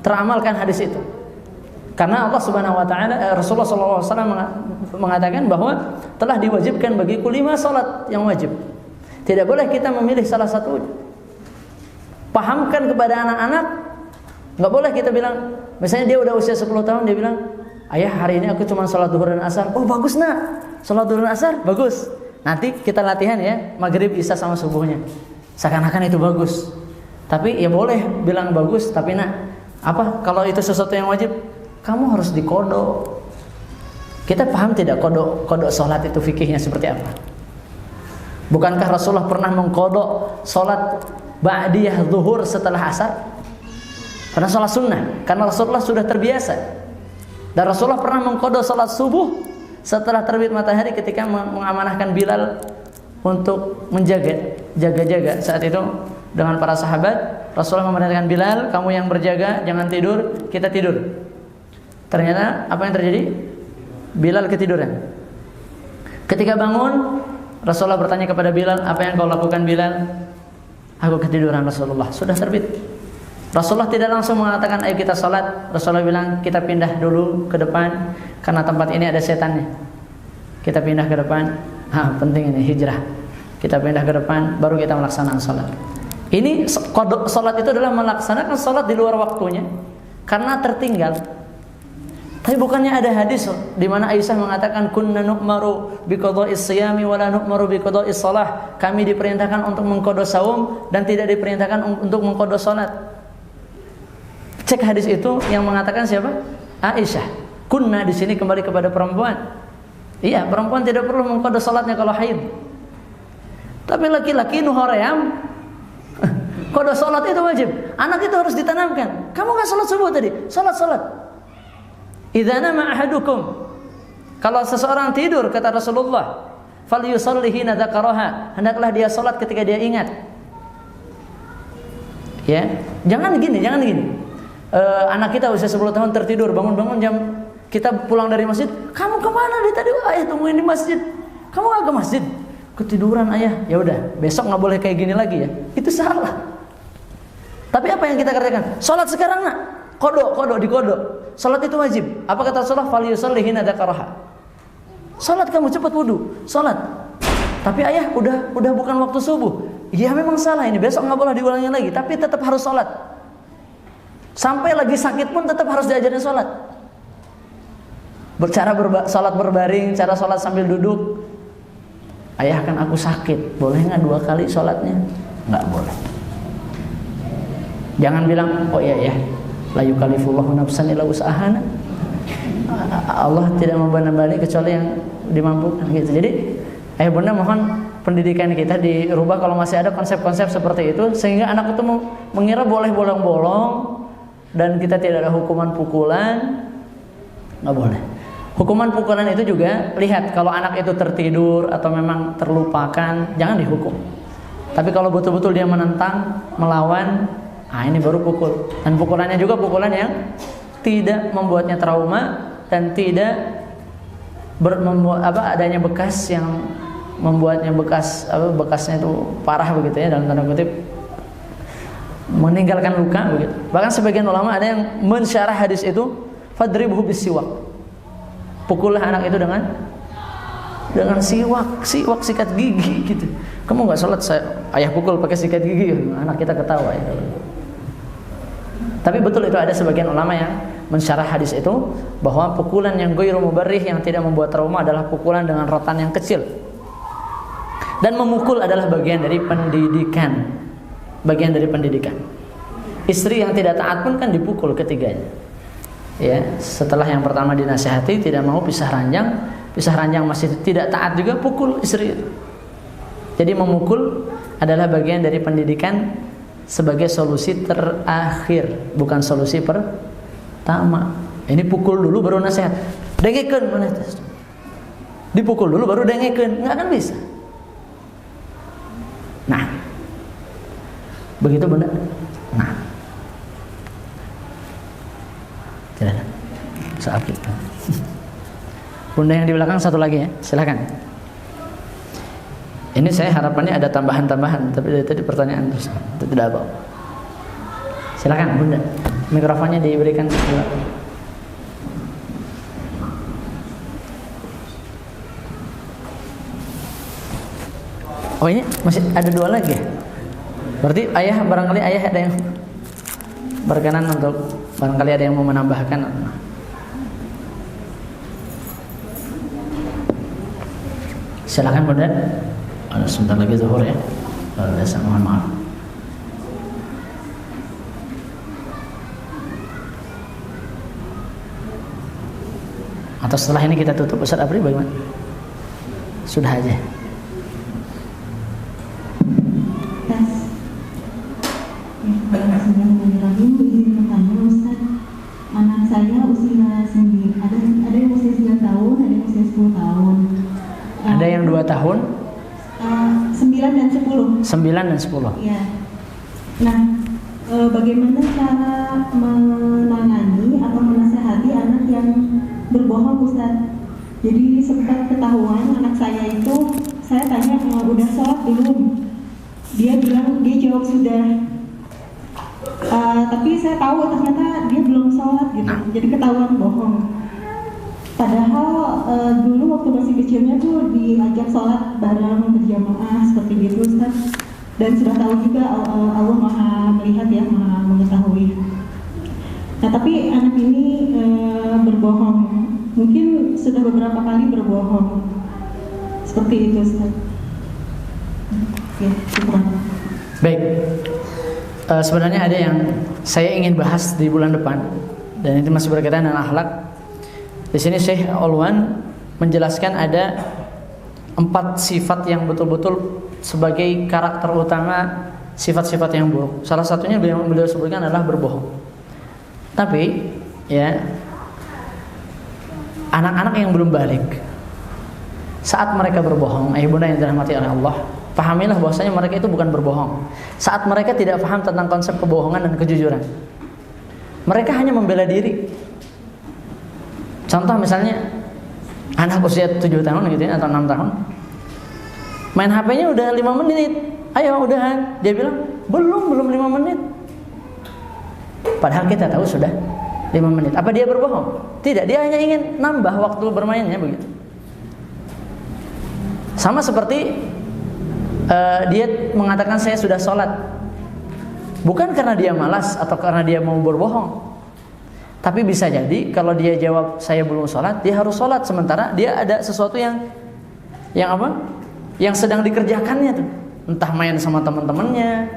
teramalkan hadis itu. Karena Allah Subhanahu wa taala, Rasulullah sallallahu alaihi wasallam mengatakan bahwa telah diwajibkan bagiku 5 salat yang wajib. Tidak boleh kita memilih salah satu. Pahamkan kepada anak-anak, enggak boleh kita bilang, misalnya dia udah usia 10 tahun dia bilang, "Ayah, hari ini aku cuma salat zuhur dan asar." "Oh, bagus, Nak. Salat zuhur dan asar bagus. Nanti kita latihan ya, maghrib, isya sama subuhnya." Seakan-akan itu bagus. Tapi ya boleh bilang bagus, tapi Nak, apa kalau itu sesuatu yang wajib? Kamu harus dikodok. Kita paham tidak kodok sholat itu fikihnya seperti apa? Bukankah Rasulullah pernah mengkodok sholat ba'diyah zuhur setelah asar? Karena sholat sunnah. Karena Rasulullah sudah terbiasa. Dan Rasulullah pernah mengkodok sholat subuh setelah terbit matahari ketika mengamanahkan Bilal untuk jaga-jaga saat itu dengan para sahabat. Rasulullah memerintahkan Bilal, kamu yang berjaga, jangan tidur, kita tidur. Ternyata apa yang terjadi? Bilal ketiduran. Ketika bangun, Rasulullah bertanya kepada Bilal, apa yang kau lakukan Bilal? Aku ketiduran Rasulullah. Sudah terbit. Rasulullah tidak langsung mengatakan ayo kita sholat. Rasulullah bilang kita pindah dulu ke depan karena tempat ini ada setannya. Kita pindah ke depan. Penting ini hijrah. Kita pindah ke depan, baru kita melaksanakan sholat. Ini sholat itu adalah melaksanakan sholat di luar waktunya karena tertinggal. Tapi bukannya ada hadis di mana Aisyah mengatakan kunna nu'maru biqada'is shiyami wa la nu'maru biqada'is shalah. Kami diperintahkan untuk mengqada saum dan tidak diperintahkan untuk mengqada salat. Cek hadis itu yang mengatakan siapa? Aisyah. Kunna di sini kembali kepada perempuan. Iya, perempuan tidak perlu mengqada salatnya kalau haid. Tapi laki-laki nuhoream qada salat itu wajib. Anak itu harus ditanamkan. Kamu enggak salat subuh tadi? Salat. Idza nama ahadukum, kalau seseorang tidur kata Rasulullah, falyusalli hina dzakaraha, hendaklah dia salat ketika dia ingat. Ya, jangan gini. Anak kita usia 10 tahun tertidur, bangun-bangun jam kita pulang dari masjid, kamu kemana? Dari tadi ayah tungguin di masjid. Kamu nggak ke masjid? Ketiduran ayah. Ya udah, besok nggak boleh kayak gini lagi ya. Itu salah. Tapi apa yang kita kerjakan? Salat sekarang nak. Kodok dikodok. Salat itu wajib. Apa kata Rasulullah? Falyusalli hina dzakaraha. Salat kamu cepat wudu. Salat. Tapi ayah udah bukan waktu subuh. Ya memang salah ini. Besok nggak boleh diulangi lagi. Tapi tetap harus salat. Sampai lagi sakit pun tetap harus diajarin salat. Salat berbaring, cara salat sambil duduk. Ayah kan aku sakit, boleh nggak 2 kali salatnya? Nggak boleh. Jangan bilang, oh iya ya, la yukallifullahu nafsan illa wus'aha. Allah tidak membebani kecuali yang dimampukan gitu. Jadi, ayah bunda mohon pendidikan kita dirubah kalau masih ada konsep-konsep seperti itu, sehingga anak itu mengira boleh bolong-bolong dan kita tidak ada hukuman pukulan. Nggak boleh. Hukuman pukulan itu juga, lihat kalau anak itu tertidur atau memang terlupakan, jangan dihukum. Tapi kalau betul-betul dia menentang, melawan, ini baru pukul. Dan pukulannya juga pukulan yang tidak membuatnya trauma dan tidak adanya bekas yang membuatnya bekasnya itu parah begitu ya, dalam tanda kutip meninggalkan luka begitu. Bahkan sebagian ulama ada yang mensyarah hadis itu, fadribhu bisiwak. Pukullah anak itu dengan siwak sikat gigi gitu. Kamu nggak sholat, ayah pukul pakai sikat gigi, anak kita ketawa ya. Tapi betul itu ada sebagian ulama yang mensyarah hadis itu bahwa pukulan yang ghairu mubarrih, yang tidak membuat trauma, adalah pukulan dengan rotan yang kecil. Dan memukul adalah bagian dari pendidikan. Istri yang tidak taat pun kan dipukul ketiganya. Ya, setelah yang pertama dinasihati tidak mau pisah ranjang masih tidak taat juga, pukul istri itu. Jadi memukul adalah bagian dari pendidikan sebagai solusi terakhir, bukan solusi pertama. Ini pukul dulu baru nasihat. Dengekeun mana? Dipukul dulu baru dengekeun, enggak akan bisa. Nah, begitu benar. Nah, tidak ada. Sapi. Bunda yang di belakang satu lagi ya, silakan. Ini saya harapannya ada tambahan-tambahan, tapi dari tadi pertanyaan terus, itu tidak apa. Silakan Bunda, mikrofonnya diberikan sebelah. Oh ini masih ada 2 lagi ya? Berarti barangkali ayah ada yang berkenan untuk, barangkali ada yang mau menambahkan. Silakan Bunda. Ada sebentar lagi zuhur ya. Saya mohon maaf. Atau setelah ini kita tutup, Ustaz Apri bagaimana? Sudah aja.
Anak saya usia 9, ada yang usia 9 tahun, ada yang usia 10 tahun.
Ada yang 2 tahun?
9 dan 10.
9 dan 10.
Iya. Nah, bagaimana cara menangani atau menasehati anak yang berbohong, Ustaz? Jadi sempat ketahuan anak saya itu, saya tanya udah sholat belum? Dia jawab sudah. Tapi saya tahu ternyata dia belum sholat gitu, jadi ketahuan bohong. Padahal dulu waktu masih kecilnya tuh diajak sholat bareng berjamaah seperti gitu, Ustaz. Dan sudah tahu juga Allah Maha melihat ya, Maha mengetahui. Nah tapi anak ini berbohong, mungkin sudah beberapa kali berbohong seperti itu, Ustaz. Ya, syukur.
Baik. Sebenarnya ada yang saya ingin bahas di bulan depan, dan itu masih berkaitan dengan akhlak. Di sini Syekh Olwan menjelaskan ada 4 sifat yang betul-betul sebagai karakter utama sifat-sifat yang buruk. Salah satunya beliau sebutkan adalah berbohong. Tapi ya, anak-anak yang belum balik saat mereka berbohong, bunda yang dirahmati oleh Allah, pahamilah bahwasanya mereka itu bukan berbohong. Saat mereka tidak paham tentang konsep kebohongan dan kejujuran, mereka hanya membela diri. Contoh misalnya anak usia 7 tahun gitu ya, atau 6 tahun, main HP-nya udah 5 menit. Ayo udahan. Dia bilang, belum 5 menit. Padahal kita tahu sudah 5 menit. Apa dia berbohong? Tidak, dia hanya ingin nambah waktu bermainnya begitu. Sama seperti dia mengatakan saya sudah sholat, bukan karena dia malas atau karena dia mau berbohong, tapi bisa jadi kalau dia jawab saya belum sholat, dia harus sholat, sementara dia ada sesuatu yang apa? Yang sedang dikerjakannya tuh, entah main sama teman-temannya,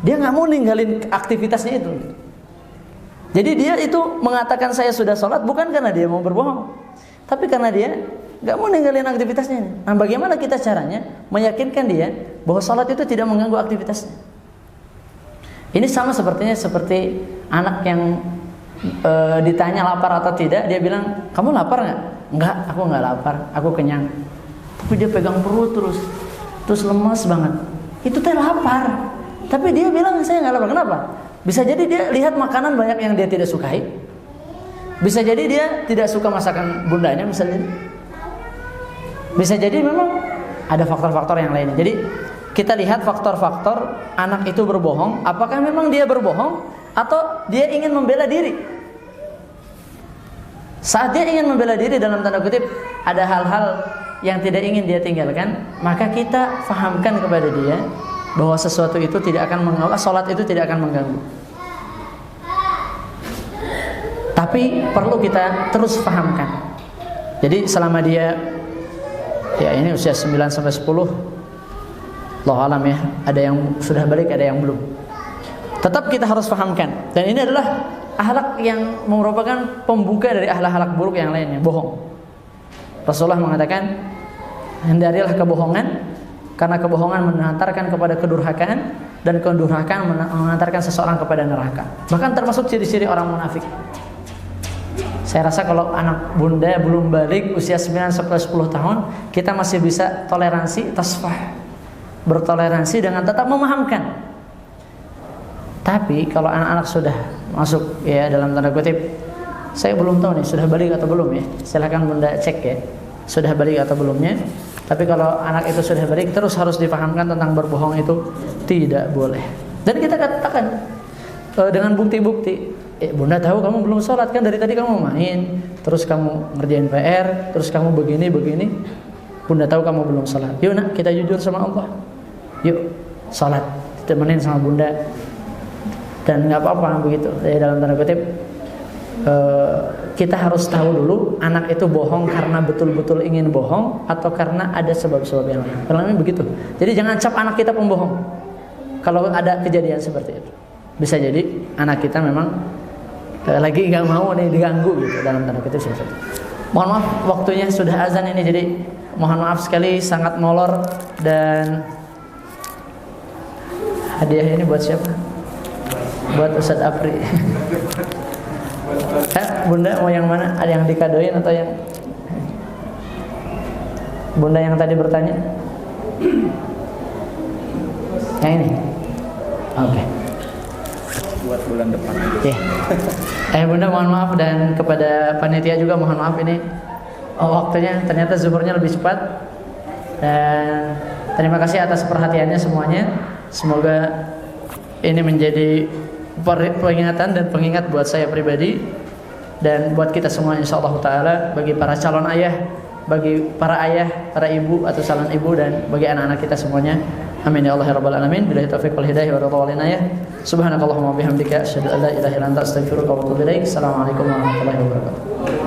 dia nggak mau ninggalin aktivitasnya itu. Jadi dia itu mengatakan saya sudah sholat bukan karena dia mau berbohong, tapi karena dia nggak mau ninggalin aktivitasnya. Nah, bagaimana kita caranya meyakinkan dia bahwa sholat itu tidak mengganggu aktivitasnya? Ini sama sepertinya seperti anak yang ditanya lapar atau tidak, dia bilang kamu lapar nggak? Enggak, aku nggak lapar, aku kenyang. Tapi dia pegang perut terus lemas banget. Itu teh lapar, tapi dia bilang saya nggak lapar. Kenapa? Bisa jadi dia lihat makanan banyak yang dia tidak sukai. Bisa jadi dia tidak suka masakan bundanya misalnya. Bisa jadi memang ada faktor-faktor yang lainnya. Jadi kita lihat faktor-faktor anak itu berbohong. Apakah memang dia berbohong atau dia ingin membela diri? Saat dia ingin membela diri dalam tanda kutip, ada hal-hal yang tidak ingin dia tinggalkan, maka kita fahamkan kepada dia bahwa sesuatu itu tidak akan mengganggu, sholat itu tidak akan mengganggu. Tapi perlu kita terus fahamkan. Jadi selama dia ya ini usia 9 sampai 10, Allah alam ya, ada yang sudah balik, ada yang belum. Tetap kita harus fahamkan. Dan ini adalah akhlak yang merupakan pembuka dari akhlak buruk yang lainnya, bohong. Rasulullah mengatakan, hindarilah kebohongan, karena kebohongan mengantarkan kepada kedurhakaan, dan kedurhakaan mengantarkan seseorang kepada neraka. Bahkan termasuk ciri-ciri orang munafik. Saya rasa kalau anak bunda belum balik usia 9 sampai 10 tahun, kita masih bisa toleransi, tasfah, bertoleransi dengan tetap memahamkan. Tapi kalau anak-anak sudah masuk ya dalam tanda kutip, saya belum tahu nih sudah balik atau belum ya. Silakan bunda cek ya, sudah balik atau belumnya. Tapi kalau anak itu sudah balik, terus harus dipahamkan tentang berbohong itu tidak boleh. Dan kita katakan dengan bukti-bukti. Bunda tahu kamu belum sholat kan, dari tadi kamu main, terus kamu ngerjain PR, terus kamu begini. Bunda tahu kamu belum sholat. Yuk nak, kita jujur sama Allah. Yuk sholat, temenin sama bunda. Dan nggak apa-apa begitu. Jadi dalam tanda kutip, kita harus tahu dulu anak itu bohong karena betul-betul ingin bohong atau karena ada sebab-sebab yang lain. Karena begitu. Jadi jangan cap anak kita pembohong. Kalau ada kejadian seperti itu, bisa jadi anak kita memang lagi nggak mau nih diganggu gitu dalam tanda kutip seperti itu. Mohon maaf waktunya sudah azan ini, jadi mohon maaf sekali, sangat molor. Dan hadiah ini buat siapa? Buat Ustadz Apri. Bunda mau yang mana? Ada yang dikadoin atau yang bunda yang tadi bertanya? Yang ini? Oke.
Buat bulan depan aja.
Yeah. Bunda mohon maaf, dan kepada panitia juga mohon maaf ini waktunya ternyata zuhurnya lebih cepat. Dan terima kasih atas perhatiannya semuanya. Semoga ini menjadi peringatan dan pengingat buat saya pribadi dan buat kita semua insyaallah taala, bagi para calon ayah, bagi para ayah, para ibu atau calon ibu, dan bagi anak-anak kita semuanya. Amin ya Allah ya rabbal alamin. Billahi taufiq wal hidayah wa ridha wal inayah. Subhanakallahumma wa bihamdika asyhadu an la ilaha illa anta astaghfiruka wa atubu ilaik. Assalamualaikum warahmatullahi wabarakatuh.